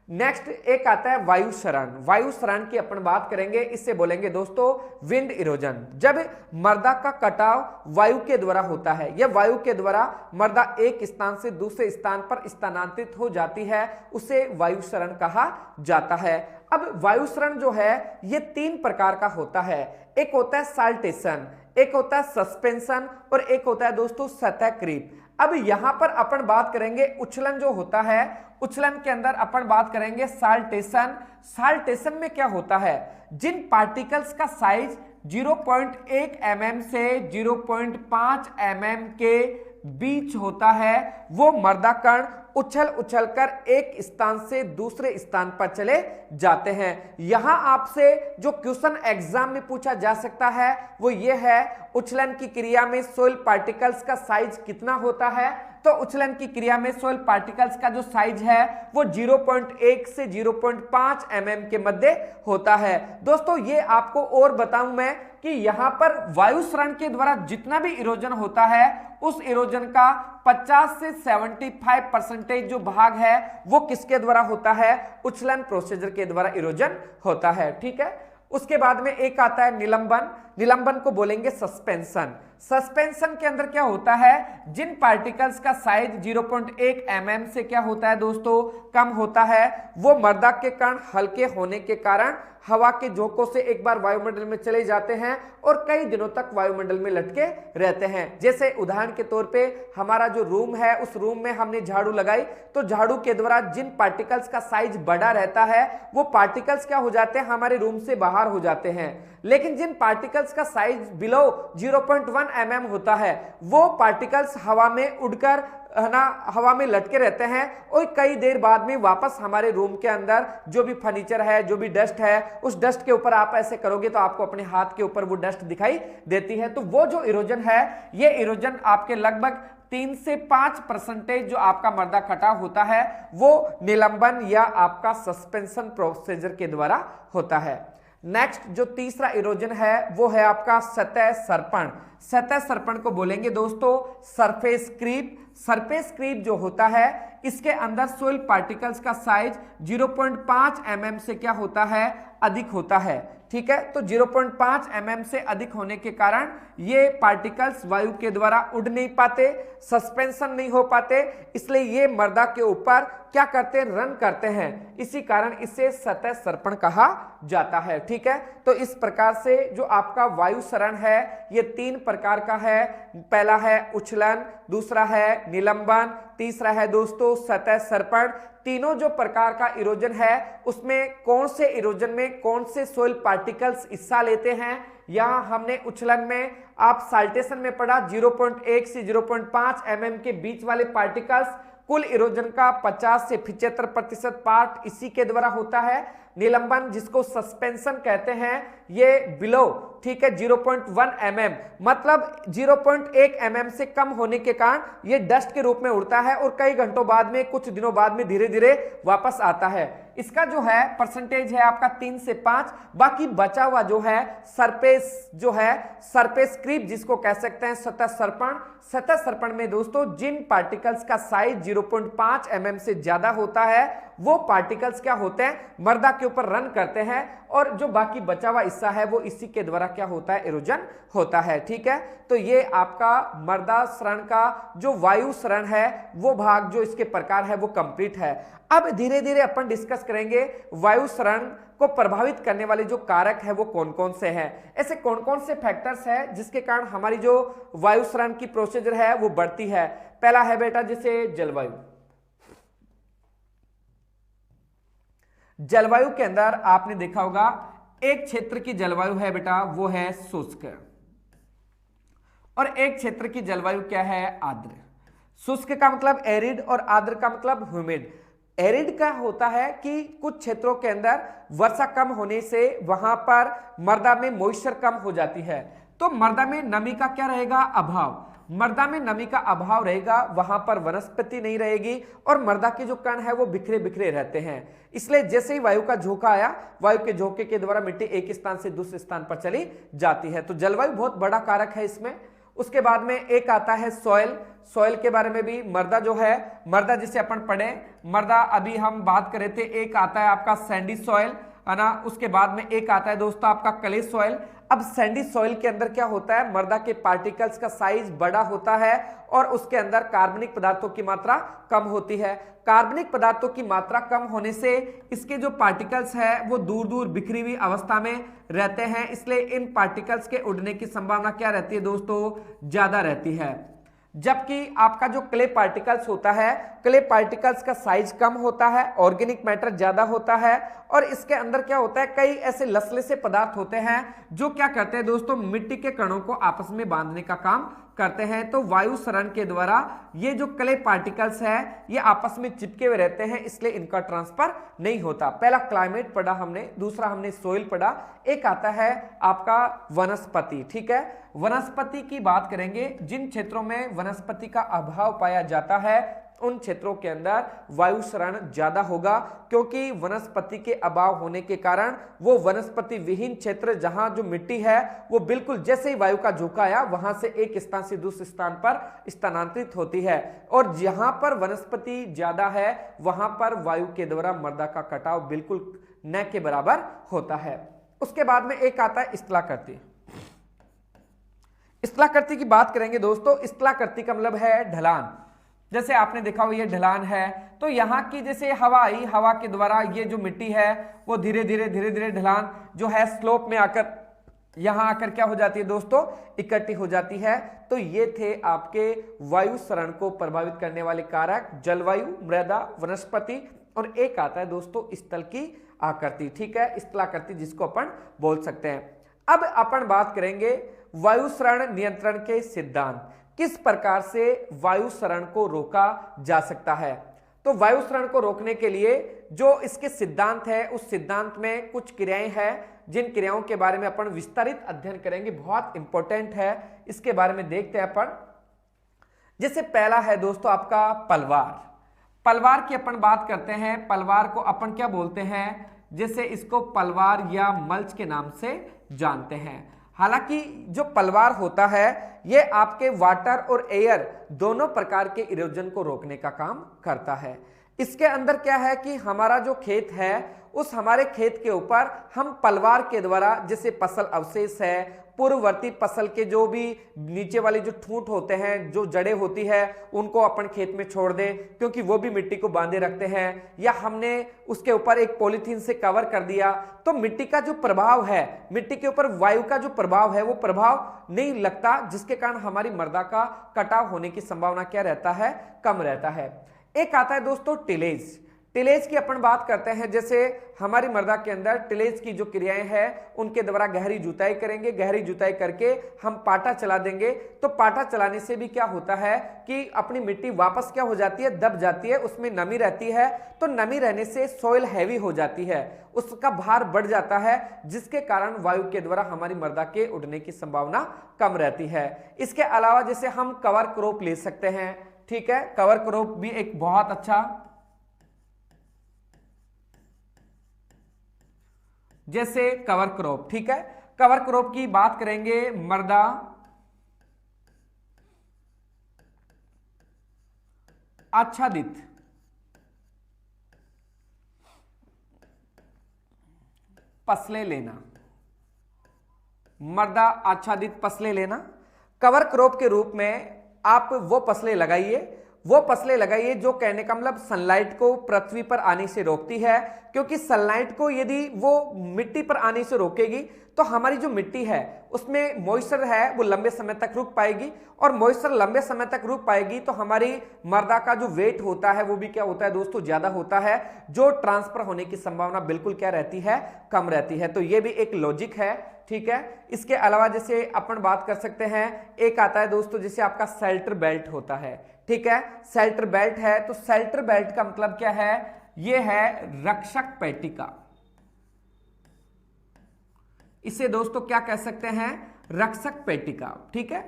नेक्स्ट एक आता है वायु शरण। वायु शरण की अपन बात करेंगे, इससे बोलेंगे दोस्तों विंड इरोजन। जब मृदा का कटाव वायु के द्वारा होता है या वायु के द्वारा मृदा एक स्थान से दूसरे स्थान पर स्थानांतरित हो जाती है उसे वायु शरण कहा जाता है। अब वायु शरण जो है ये 3 प्रकार का होता है। एक होता है साल्टेशन, एक होता है सस्पेंशन और एक होता है दोस्तों सतह क्रीप। अब यहां पर अपन बात करेंगे उछलन जो होता है, उछलन के अंदर अपन बात करेंगे साल्टेशन। साल्टेशन में क्या होता है, जिन पार्टिकल्स का साइज 0.1 mm से 0.5 mm के बीच होता है वो मृदा कण उछल कर एक स्थान से दूसरे स्थान पर चले जाते हैं। यहां आपसे जो क्वेश्चन एग्जाम में पूछा जा सकता है वो ये है उछलन की क्रिया में सोइल पार्टिकल्स का साइज कितना होता है। तो उछलन की क्रिया में सोइल पार्टिकल्स का जो साइज है वो 0.1 से 0.5 mm के मध्य होता है। दोस्तों ये आपको और बताऊं मैं कि यहां पर वायु शरण के द्वारा जितना भी इरोजन होता है उस इरोजन का 50 से 75% जो भाग है वो किसके द्वारा होता है, उछलन प्रोसीजर के द्वारा इरोजन होता है। ठीक है, उसके बाद में एक आता है निलंबन। निलंबन को बोलेंगे सस्पेंशन। सस्पेंशन के अंदर क्या होता है, जिन पार्टिकल्स का साइज 0.1 mm से क्या होता है दोस्तों, कम होता है, वो मृदा के कण हल्के होने के कारण हवा के झोंकों से एक बार वायुमंडल में चले जाते हैं और कई दिनों तक वायुमंडल में लटके रहते हैं। जैसे उदाहरण के तौर पे हमारा जो रूम है उस रूम में हमने झाड़ू लगाई तो झाड़ू के द्वारा जिन पार्टिकल्स का साइज बड़ा रहता है वो पार्टिकल्स क्या हो जाते हैं, हमारे रूम से बाहर हो जाते हैं। लेकिन जिन पार्टिकल्स का साइज बिलो 0.1 mm होता है वो पार्टिकल्स हवा में उड़कर है ना, हवा में लटके रहते हैं और कई देर बाद में वापस हमारे रूम के अंदर जो भी फर्नीचर है, जो भी डस्ट है, उस डस्ट के ऊपर आप ऐसे करोगे तो आपको अपने हाथ के ऊपर वो डस्ट दिखाई देती है। तो वो जो इरोजन है ये इरोजन आपके लगभग 3 से 5% जो आपका मृदा कटाव होता है वो निलंबन या आपका सस्पेंशन प्रोसीजर के द्वारा होता है। नेक्स्ट जो तीसरा इरोजन है वो है आपका सतह सर्पण। सतह सर्पण को बोलेंगे दोस्तों सरफेस क्रीप। सरफेस क्रीप जो होता है इसके अंदर सोइल पार्टिकल्स का साइज 0.5 mm से क्या होता है, अधिक होता है। ठीक है, तो 0.5 mm से अधिक होने के कारण ये पार्टिकल्स वायु के द्वारा उड़ नहीं पाते, सस्पेंशन नहीं हो पाते, इसलिए ये मृदा के ऊपर क्या करते हैं, रन करते हैं। इसी कारण इसे सतह सर्पण कहा जाता है। ठीक है, तो इस प्रकार से जो आपका वायु सरण है ये 3 प्रकार का है। पहला है उछलन, दूसरा है निलंबन, तीसरा है दोस्तों सतह सर्पण। तीनों जो प्रकार का इरोजन है उसमें कौन से इरोजन में कौन से सोइल पार्टिकल्स हिस्सा लेते हैं। यहां हमने उछलन में आप साल्टेशन में पढ़ा 0.1 से 0.5 mm के बीच वाले पार्टिकल्स, कुल इरोजन का 50 से 75% पार्ट इसी के द्वारा होता है। निलंबन जिसको सस्पेंशन कहते हैं ये बिलो, ठीक है, 0.1 mm मतलब 0.1 mm से कम होने के कारण ये डस्ट के रूप में उड़ता है और कई घंटों बाद में, कुछ दिनों बाद में धीरे धीरे वापस आता है। इसका जो है परसेंटेज है आपका 3 से 5। बाकी बचा हुआ जो है सरफेस, जो है सरफेस क्रीप जिसको कह सकते हैं सतह सर्पण। सतह सर्पण में दोस्तों जिन पार्टिकल्स का साइज 0.5 mm से ज्यादा होता है वो पार्टिकल्स क्या होते हैं, मृदा के ऊपर रन करते हैं और जो बाकी बचा हुआ हिस्सा है वो इसी के द्वारा क्या होता है, इरोजन होता है। ठीक है, तो ये आपका मृदा सरण का जो वायु सरण है वो भाग जो इसके प्रकार है वो कंप्लीट है। अब धीरे धीरे अपन डिस्कस करेंगे वायु सरण को प्रभावित करने वाले जो कारक है वो कौन कौन से हैं, ऐसे कौन कौन से फैक्टर्स हैं जिसके कारण हमारी जो वायु सरण की प्रोसीजर है वो बढ़ती है। पहला है बेटा जैसे जलवायु। जलवायु के अंदर आपने देखा होगा एक क्षेत्र की जलवायु है बेटा वो है शुष्क और एक क्षेत्र की जलवायु क्या है, आर्द्र। शुष्क का मतलब एरिड और आर्द्र का मतलब ह्यूमिड। एरिड का होता है कि कुछ क्षेत्रों के अंदर वर्षा कम होने से वहां पर मृदा में मॉइस्चर कम हो जाती है, तो मृदा में नमी का क्या रहेगा, अभाव। मृदा में नमी का अभाव रहेगा, वहां पर वनस्पति नहीं रहेगी और मृदा के जो कण है वो बिखरे बिखरे रहते हैं। इसलिए जैसे ही वायु का झोंका आया, वायु के झोंके के द्वारा मिट्टी एक स्थान से दूसरे स्थान पर चली जाती है। तो जलवायु बहुत बड़ा कारक है इसमें। उसके बाद में एक आता है सॉइल। सॉइल के बारे में भी मृदा जो है, मृदा जिसे अपन पढ़े, मृदा अभी हम बात कर रहे थे, एक आता है आपका सैंडी सॉइल है ना, उसके बाद में एक आता है दोस्तों आपका क्ले सॉइल। अब सैंडी सॉइल के अंदर क्या होता है, मृदा के पार्टिकल्स का साइज बड़ा होता है और उसके अंदर कार्बनिक पदार्थों की मात्रा कम होती है। कार्बनिक पदार्थों की मात्रा कम होने से इसके जो पार्टिकल्स है वो दूर दूर बिखरी हुई अवस्था में रहते हैं, इसलिए इन पार्टिकल्स के उड़ने की संभावना क्या रहती है दोस्तों, ज्यादा रहती है। जबकि आपका जो क्ले पार्टिकल्स होता है, क्ले पार्टिकल्स का साइज कम होता है, ऑर्गेनिक मैटर ज्यादा होता है और इसके अंदर क्या होता है, कई ऐसे लसलसे पदार्थ होते हैं जो क्या करते हैं दोस्तों, मिट्टी के कणों को आपस में बांधने का काम करते हैं। तो वायु सरण के द्वारा ये जो क्ले पार्टिकल्स है ये आपस में चिपके हुए रहते हैं, इसलिए इनका ट्रांसफर नहीं होता। पहला क्लाइमेट पढ़ा हमने, दूसरा हमने सोइल पढ़ा, एक आता है आपका वनस्पति। ठीक है, वनस्पति की बात करेंगे। जिन क्षेत्रों में वनस्पति का अभाव पाया जाता है उन क्षेत्रों के अंदर वायु सरण ज्यादा होगा, क्योंकि वनस्पति के अभाव होने के कारण वो वनस्पति विहीन क्षेत्र जहां जो मिट्टी है वो बिल्कुल जैसे ही वायु का झोंका आया वहां से एक स्थान से दूसरे स्थान पर स्थानांतरित होती है और जहां पर वनस्पति ज्यादा है वहां पर वायु के द्वारा मृदा का कटाव बिल्कुल न के बराबर होता है। उसके बाद में एक आता है स्थलाकृति। स्थलाकृति की बात करेंगे दोस्तों। स्थलाकृति का मतलब है ढलान। जैसे आपने देखा हो ये ढलान है, तो यहाँ की जैसे हवा आई, हवा के द्वारा ये जो मिट्टी है वो धीरे धीरे ढलान जो है स्लोप में आकर यहाँ आकर क्या हो जाती है दोस्तों, इकट्ठी हो जाती है। तो ये थे आपके वायु सरण को प्रभावित करने वाले कारक, जलवायु, मृदा, वनस्पति और एक आता है दोस्तों स्थल की आकृति। ठीक है, स्थलाकृति जिसको अपन बोल सकते हैं। अब अपन बात करेंगे वायु सरण नियंत्रण के सिद्धांत, किस प्रकार से वायु सरण को रोका जा सकता है। तो वायु सरण को रोकने के लिए जो इसके सिद्धांत है उस सिद्धांत में कुछ क्रियाएं हैं जिन क्रियाओं के बारे में अपन विस्तारित अध्ययन करेंगे, बहुत इंपॉर्टेंट है, इसके बारे में देखते हैं अपन। जैसे पहला है दोस्तों आपका पलवार। पलवार की अपन बात करते हैं। पलवार को अपन क्या बोलते हैं, जैसे इसको पलवार या मल्च के नाम से जानते हैं। हालांकि जो पलवार होता है ये आपके वाटर और एयर दोनों प्रकार के इरोजन को रोकने का काम करता है। इसके अंदर क्या है कि हमारा जो खेत है उस हमारे खेत के ऊपर हम पलवार के द्वारा, जैसे फसल अवशेष है, पूर्ववर्ती फसल के जो भी नीचे वाले जो ठूंठ होते हैं, जो जड़ें होती है, उनको अपन खेत में छोड़ दे क्योंकि वो भी मिट्टी को बांधे रखते हैं, या हमने उसके ऊपर एक पॉलीथीन से कवर कर दिया तो मिट्टी का जो प्रभाव है, मिट्टी के ऊपर वायु का जो प्रभाव है वो प्रभाव नहीं लगता, जिसके कारण हमारी मृदा का कटाव होने की संभावना क्या रहता है, कम रहता है। एक आता है दोस्तों टिलेज। टिलेज की अपन बात करते हैं, जैसे हमारी मृदा के अंदर टिलेज की जो क्रियाएं हैं उनके द्वारा गहरी जुताई करेंगे, गहरी जुताई करके हम पाटा चला देंगे, तो पाटा चलाने से भी क्या होता है कि अपनी मिट्टी वापस क्या हो जाती है, दब जाती है, उसमें नमी रहती है, तो नमी रहने से सॉइल हैवी हो जाती है, उसका भार बढ़ जाता है, जिसके कारण वायु के द्वारा हमारी मृदा के उड़ने की संभावना कम रहती है। इसके अलावा जैसे हम कवर क्रॉप ले सकते हैं, ठीक है, कवर क्रॉप भी एक बहुत अच्छा, जैसे कवर क्रॉप, ठीक है, कवर क्रॉप की बात करेंगे, मृदा आच्छादित फसलें लेना, मृदा आच्छादित फसलें लेना। कवर क्रॉप के रूप में आप वो फसलें लगाइए जो कहने का मतलब सनलाइट को पृथ्वी पर आने से रोकती है, क्योंकि सनलाइट को यदि वो मिट्टी पर आने से रोकेगी तो हमारी जो मिट्टी है उसमें मॉइस्चर है वो लंबे समय तक रुक पाएगी, और मॉइस्चर लंबे समय तक रुक पाएगी तो हमारी मृदा का जो वेट होता है वो भी क्या होता है दोस्तों, ज्यादा होता है, जो ट्रांसफर होने की संभावना बिल्कुल क्या रहती है, कम रहती है। तो ये भी एक लॉजिक है, ठीक है। इसके अलावा जैसे अपन बात कर सकते हैं, एक आता है दोस्तों जैसे आपका शेल्टर बेल्ट होता है, ठीक है, शेल्टर बेल्ट है, तो शेल्टर बेल्ट का मतलब क्या है, ये है रक्षक पेटिका। इसे दोस्तों क्या कह सकते हैं, रक्षक पेटिका, ठीक है।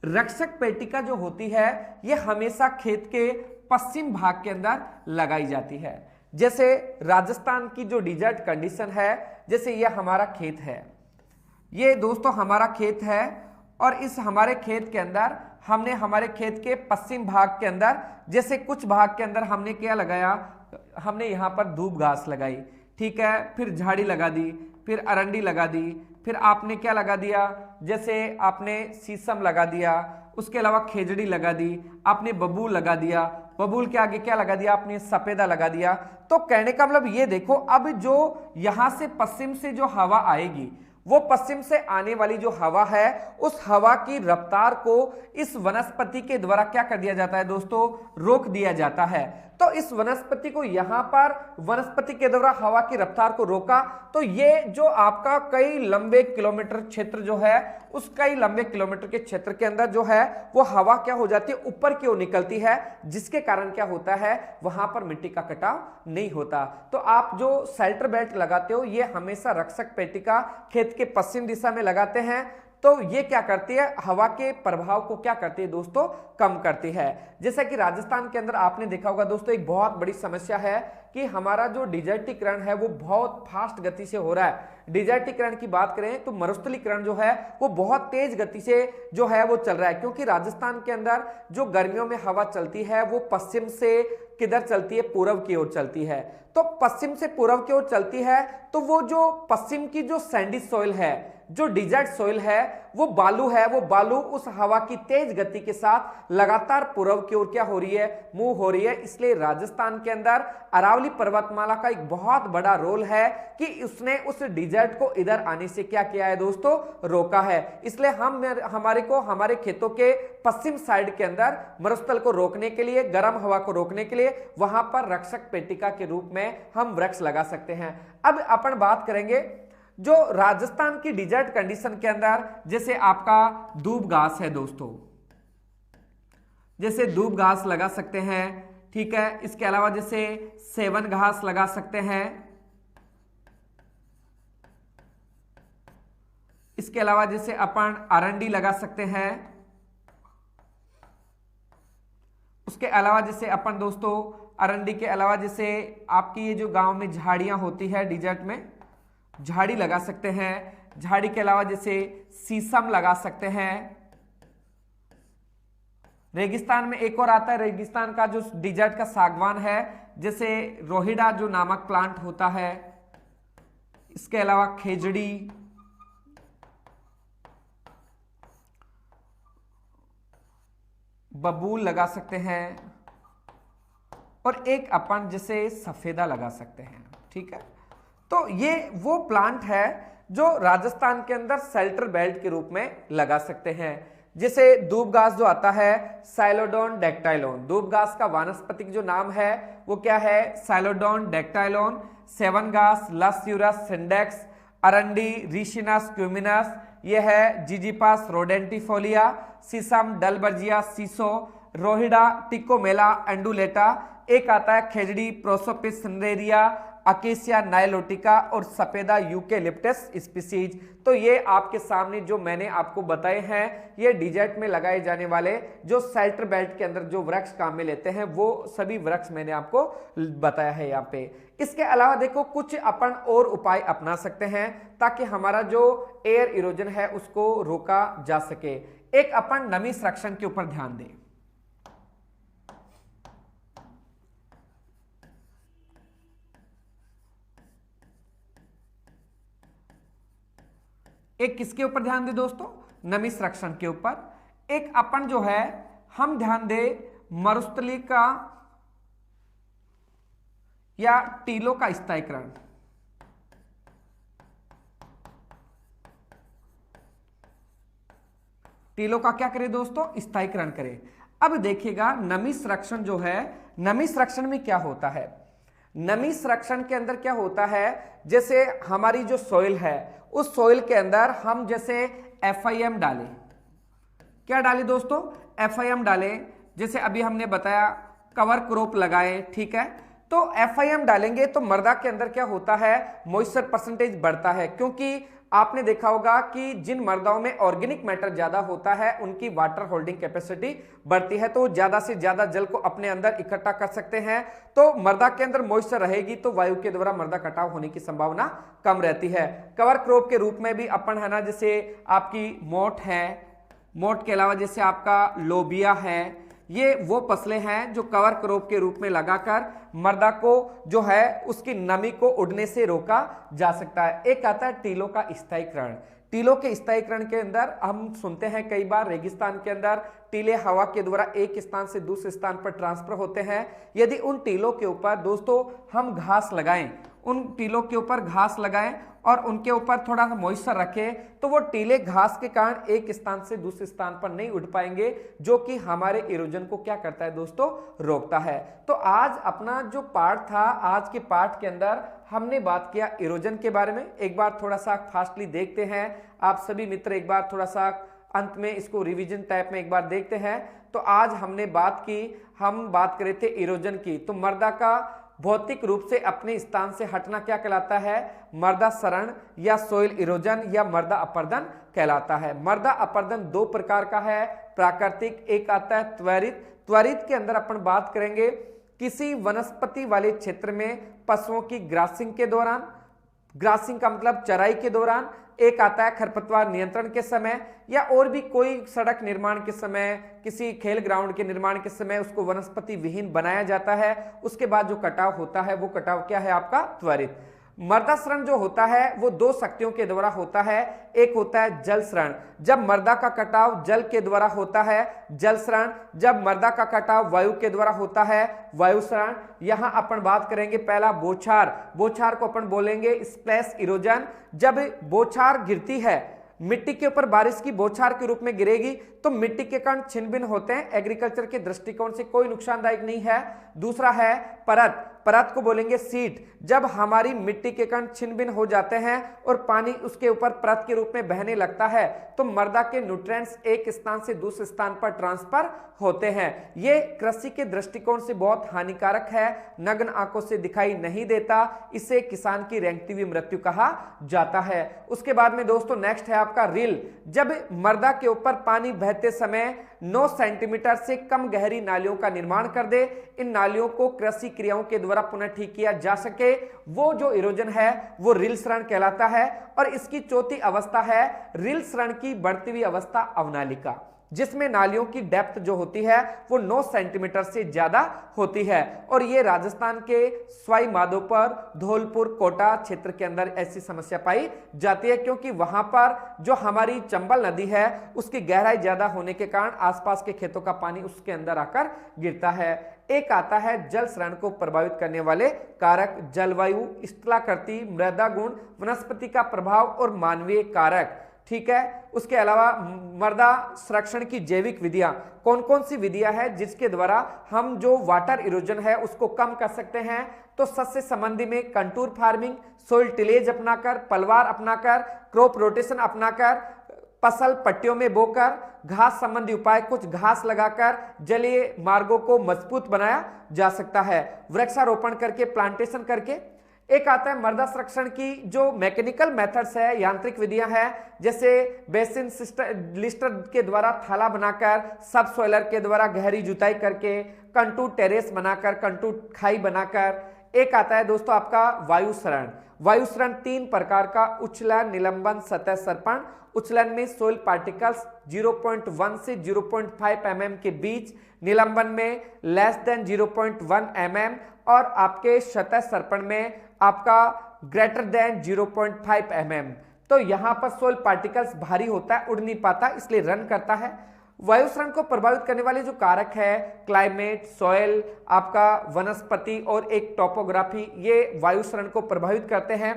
रक्षक पेटिका जो होती है ये हमेशा खेत के पश्चिम भाग के अंदर लगाई जाती है। जैसे राजस्थान की जो डिजर्ट कंडीशन है, जैसे ये हमारा खेत है, ये दोस्तों हमारा खेत है, और इस हमारे खेत के अंदर हमने हमारे खेत के पश्चिम भाग के अंदर जैसे कुछ भाग के अंदर हमने क्या लगाया, हमने यहाँ पर धूप घास लगाई, ठीक है, फिर झाड़ी लगा दी, फिर अरंडी लगा दी, फिर आपने क्या लगा दिया, जैसे आपने शीशम लगा दिया, उसके अलावा खेजड़ी लगा दी, आपने बबूल लगा दिया, बबूल के आगे क्या लगा दिया, आपने सफेदा लगा दिया। तो कहने का मतलब ये देखो, अब जो यहां से पश्चिम से जो हवा आएगी, वो पश्चिम से आने वाली जो हवा है उस हवा की रफ्तार को इस वनस्पति के द्वारा क्या कर दिया जाता है दोस्तों, रोक दिया जाता है। तो इस वनस्पति को यहां पर वनस्पति के द्वारा हवा की रफ्तार को रोका, तो ये जो आपका कई लंबे किलोमीटर क्षेत्र जो है, उस कई लंबे किलोमीटर के क्षेत्र के अंदर जो है वो हवा क्या हो जाती है, ऊपर की ओर निकलती है, जिसके कारण क्या होता है, वहां पर मिट्टी का कटाव नहीं होता। तो आप जो शेल्टर बेल्ट लगाते हो ये हमेशा रक्षक पेटिका खेत के पश्चिम दिशा में लगाते हैं, तो ये क्या करती है, हवा के प्रभाव को क्या करती है दोस्तों, कम करती है। जैसा कि राजस्थान के अंदर आपने देखा होगा दोस्तों, एक बहुत बड़ी समस्या है कि हमारा जो डिजर्टीकरण है वो बहुत फास्ट गति से हो रहा है। डिजर्टीकरण की बात करें तो मरुस्थलीकरण जो है वो बहुत तेज गति से जो है वो चल रहा है, क्योंकि राजस्थान के अंदर जो गर्मियों में हवा चलती है वो पश्चिम से किधर चलती है, पूर्व की ओर चलती है। तो पश्चिम से पूर्व की ओर चलती है, तो वो जो पश्चिम की जो सैंडी सॉइल है, जो डिजर्ट सॉइल है, वो बालू है, वो बालू उस हवा की तेज गति के साथ लगातार पूर्व की ओर क्या हो रही है, मूव हो रही है। इसलिए राजस्थान के अंदर अरावली पर्वतमाला का एक बहुत बड़ा रोल है कि उसने उस डिजर्ट को इधर आने से क्या किया है दोस्तों, रोका है। इसलिए हमारे खेतों के पश्चिम साइड के अंदर मरुस्थल को रोकने के लिए, गर्म हवा को रोकने के लिए वहां पर रक्षक पेटिका के रूप में हम वृक्ष लगा सकते हैं। अब अपन बात करेंगे जो राजस्थान की डिजर्ट कंडीशन के अंदर, जैसे आपका दूब घास है दोस्तों, जैसे दूब घास लगा सकते हैं, ठीक है। इसके अलावा जैसे सेवन घास लगा सकते हैं, इसके अलावा जैसे अपन अरंडी लगा सकते हैं, उसके इसके अलावा जैसे अपन दोस्तों अरंडी के अलावा जैसे आपकी ये जो गांव में झाड़ियां होती है, डिजर्ट में झाड़ी लगा सकते हैं। झाड़ी के अलावा जैसे शीशम लगा सकते हैं। रेगिस्तान में एक और आता है, रेगिस्तान का जो डिजर्ट का सागवान है, जैसे रोहिडा जो नामक प्लांट होता है। इसके अलावा खेजड़ी, बबूल लगा सकते हैं और एक अपन जैसे सफेदा लगा सकते हैं। ठीक है, तो ये वो प्लांट है जो राजस्थान के अंदर शेल्टर बेल्ट के रूप में लगा सकते हैं। जैसे दूब घास जो आता है साइलोडोन डेक्टाइलोन, दूब घास का वानस्पतिक जो नाम है वो क्या है, साइलोडोन डेक्टाइलोन। सेवन घास लस्यूरस सिंडेक्स, अरंडी रिशिनस क्यूमिनस, ये है जिजिपास रोडेंटिफोलिया, सीसम डलबर्जिया सीसो, रोहिडा टिकोमेला एंडुलेटा। एक आता है खेजड़ी प्रोसोपिस सिंडेरिया, अकेसिया नाइलोटिका और सफेदा यूकेलिप्टस स्पीसीज। तो ये आपके सामने जो मैंने आपको बताए हैं, ये डिजर्ट में लगाए जाने वाले जो शेल्टर बेल्ट के अंदर जो वृक्ष काम में लेते हैं, वो सभी वृक्ष मैंने आपको बताया है यहाँ पे। इसके अलावा देखो कुछ अपन और उपाय अपना सकते हैं ताकि हमारा जो एयर इरोजन है उसको रोका जा सके। एक अपन नमी संरक्षण के ऊपर ध्यान दें। एक किसके ऊपर ध्यान दे दोस्तों, नमी संरक्षण के ऊपर। एक अपन जो है हम ध्यान दे मरुस्थली का या टीलों का स्थायीकरण। टीलों का क्या करें दोस्तों, स्थायीकरण करें। अब देखिएगा नमी संरक्षण जो है, नमी संरक्षण में क्या होता है, नमी संरक्षण के अंदर क्या होता है, जैसे हमारी जो सॉइल है उस सॉइल के अंदर हम जैसे FIM डालें, क्या डालें दोस्तों, FIM डालें। जैसे अभी हमने बताया कवर क्रॉप लगाएं, ठीक है, तो FIM डालेंगे तो मृदा के अंदर क्या होता है, मॉइस्चर परसेंटेज बढ़ता है। क्योंकि आपने देखा होगा कि जिन मृदाओं में ऑर्गेनिक मैटर ज्यादा होता है उनकी वाटर होल्डिंग कैपेसिटी बढ़ती है, तो वो ज्यादा से ज्यादा जल को अपने अंदर इकट्ठा कर सकते हैं। तो मृदा के अंदर मॉइस्चर रहेगी तो वायु के द्वारा मृदा कटाव होने की संभावना कम रहती है। कवर क्रॉप के रूप में भी अपन है ना, जैसे आपकी मोठ है, मोठ के अलावा जैसे आपका लोबिया है, ये वो फसलें हैं जो कवर क्रॉप के रूप में लगाकर मृदा को जो है उसकी नमी को उड़ने से रोका जा सकता है। एक आता है टीलों का स्थायीकरण। टीलों के स्थायीकरण के अंदर हम सुनते हैं कई बार रेगिस्तान के अंदर टीले हवा के द्वारा एक स्थान से दूसरे स्थान पर ट्रांसफर होते हैं। यदि उन टीलों के ऊपर दोस्तों हम घास लगाएं, उन टीलों के ऊपर घास लगाएं और उनके ऊपर थोड़ा सा मॉइस्चर रखें, तो वो टीले घास के कारण एक स्थान से दूसरे स्थान पर नहीं उड़ पाएंगे, जो कि हमारे इरोजन को क्या करता है दोस्तों, रोकता है। तो आज अपना जो पार्ट था, आज के पार्ट के अंदर हमने बात किया इरोजन के बारे में। एक बार थोड़ा सा फास्टली देखते हैं आप सभी मित्र, एक बार थोड़ा सा अंत में इसको रिवीजन टाइप में एक बार देखते हैं। तो आज हमने बात की, हम बात कर रहे थे इरोजन की। तो मृदा का भौतिक रूप से अपने स्थान से हटना क्या कहलाता है, मृदा क्षरण या सोइल इरोजन या मृदा अपरदन कहलाता है। मृदा अपरदन दो प्रकार का है, प्राकृतिक, एक आता है त्वरित। त्वरित के अंदर अपन बात करेंगे किसी वनस्पति वाले क्षेत्र में पशुओं की ग्रासिंग के दौरान, ग्रासिंग का मतलब चराई के दौरान, एक आता है खरपतवार नियंत्रण के समय, या और भी कोई सड़क निर्माण के समय, किसी खेल ग्राउंड के निर्माण के समय उसको वनस्पति विहीन बनाया जाता है। उसके बाद जो कटाव होता है वो कटाव क्या है आपका, त्वरित। मृदा क्षरण जो होता है वो दो शक्तियों के द्वारा होता है। एक होता है जल क्षरण, जब मृदा का कटाव जल के द्वारा होता है जल क्षरण, जब मृदा का कटाव वायु के द्वारा होता है वायु क्षरण। यहां अपन बात करेंगे पहला बौछार, बौछार को अपन बोलेंगे स्प्लैश इरोजन। जब बौछार गिरती है, मिट्टी के ऊपर बारिश की बौछार के रूप में गिरेगी तो मिट्टी के कण छिन्न भिन्न होते हैं, एग्रीकल्चर के दृष्टिकोण से कोई नुकसानदायक नहीं है। दूसरा है परत, परत को बोलेंगे सीट, जब हमारी मिट्टी के कण छिन्न भिन्न हो जाते हैं और पानी उसके ऊपर परत के रूप में बहने लगता है तो मृदा के न्यूट्रिएंट्स एक स्थान से दूसरे स्थान पर ट्रांसफर होते हैं। ये कृषि के दृष्टिकोण से बहुत हानिकारक है, नग्न आंखों से दिखाई नहीं देता, इसे किसान की रेंगती हुई मृत्यु कहा जाता है। उसके बाद में दोस्तों नेक्स्ट है आपका रील, जब मृदा के ऊपर पानी बहते समय 9 सेंटीमीटर से कम गहरी नालियों का निर्माण कर दे। इन नालियों को कृषि क्रियाओं के द्वारा पुनः ठीक किया जा सके, वो जो इरोजन है वो रिल क्षरण कहलाता है। और इसकी चौथी अवस्था है रिल क्षरण की बढ़ती हुई अवस्था अवनालिका, जिसमें नालियों की डेप्थ जो होती है वो 9 सेंटीमीटर से ज्यादा होती है। और ये राजस्थान के सवाई माधोपुर, धौलपुर, कोटा क्षेत्र के अंदर ऐसी समस्या पाई जाती है, क्योंकि वहां पर जो हमारी चंबल नदी है उसकी गहराई ज्यादा होने के कारण आसपास के खेतों का पानी उसके अंदर आकर गिरता है। एक आता है जल क्षरण को प्रभावित करने वाले कारक, जलवायु, स्थलाकृति, मृदा गुण, वनस्पति का प्रभाव और मानवीय कारक। ठीक है, उसके अलावा मृदा संरक्षण की जैविक विधियां, कौन कौन सी विधियां हैं जिसके द्वारा हम जो वाटर इरोजन है उसको कम कर सकते हैं। तो सस्य संबंधी में कंटूर फार्मिंग, सोइल टिलेज अपनाकर, पलवार अपनाकर, क्रॉप रोटेशन अपनाकर, फसल पट्टियों में बोकर, घास संबंधी उपाय, कुछ घास लगाकर जलीय मार्गों को मजबूत बनाया जा सकता है, वृक्षारोपण करके, प्लांटेशन करके। एक आता है मृदा संरक्षण की जो मैकेनिकल मेथड्स है, यांत्रिक विधियां हैं, जैसे बेसिन लिस्टर के द्वारा थाला बनाकर, सब सोइलर के द्वारा गहरी जुताई करके, कंटूर टेरेस बनाकर, कंटूर खाई बनाकर। एक आता है दोस्तों आपका वायु क्षरण। वायु क्षरण 3 प्रकार का, उच्छलन, निलंबन, सतह सर्पण। उच्छलन में सोइल पार्टिकल्स 0.1 से 0.5 mm के बीच, निलंबन में लेस देन 0.1 mm और आपके सतह सर्पण में आपका ग्रेटर देन 0.5 mm। तो यहां पर सोइल पार्टिकल्स भारी होता है, उड़ नहीं पाता, इसलिए रन करता है। वायु क्षरण को प्रभावित करने वाले जो कारक है, क्लाइमेट, सॉइल, आपका वनस्पति और एक टोपोग्राफी, ये वायु क्षरण को प्रभावित करते हैं।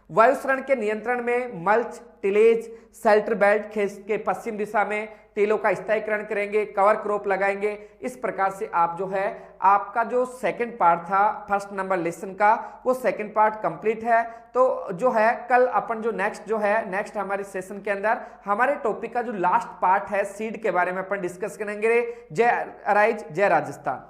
वायु क्षरण के नियंत्रण में मल्च, टिलेज, शेल्टर बेल्ट, खेत के पश्चिम दिशा में टीलों का स्थायीकरण करेंगे, कवर क्रॉप लगाएंगे। इस प्रकार से आप जो है आपका जो सेकंड पार्ट था फर्स्ट नंबर लेसन का, वो सेकंड पार्ट कंप्लीट है। तो जो है कल अपन जो नेक्स्ट हमारे सेशन के अंदर हमारे टॉपिक का जो लास्ट पार्ट है सीड के बारे में अपन डिस्कस करेंगे। जय अराइज, जय राजस्थान।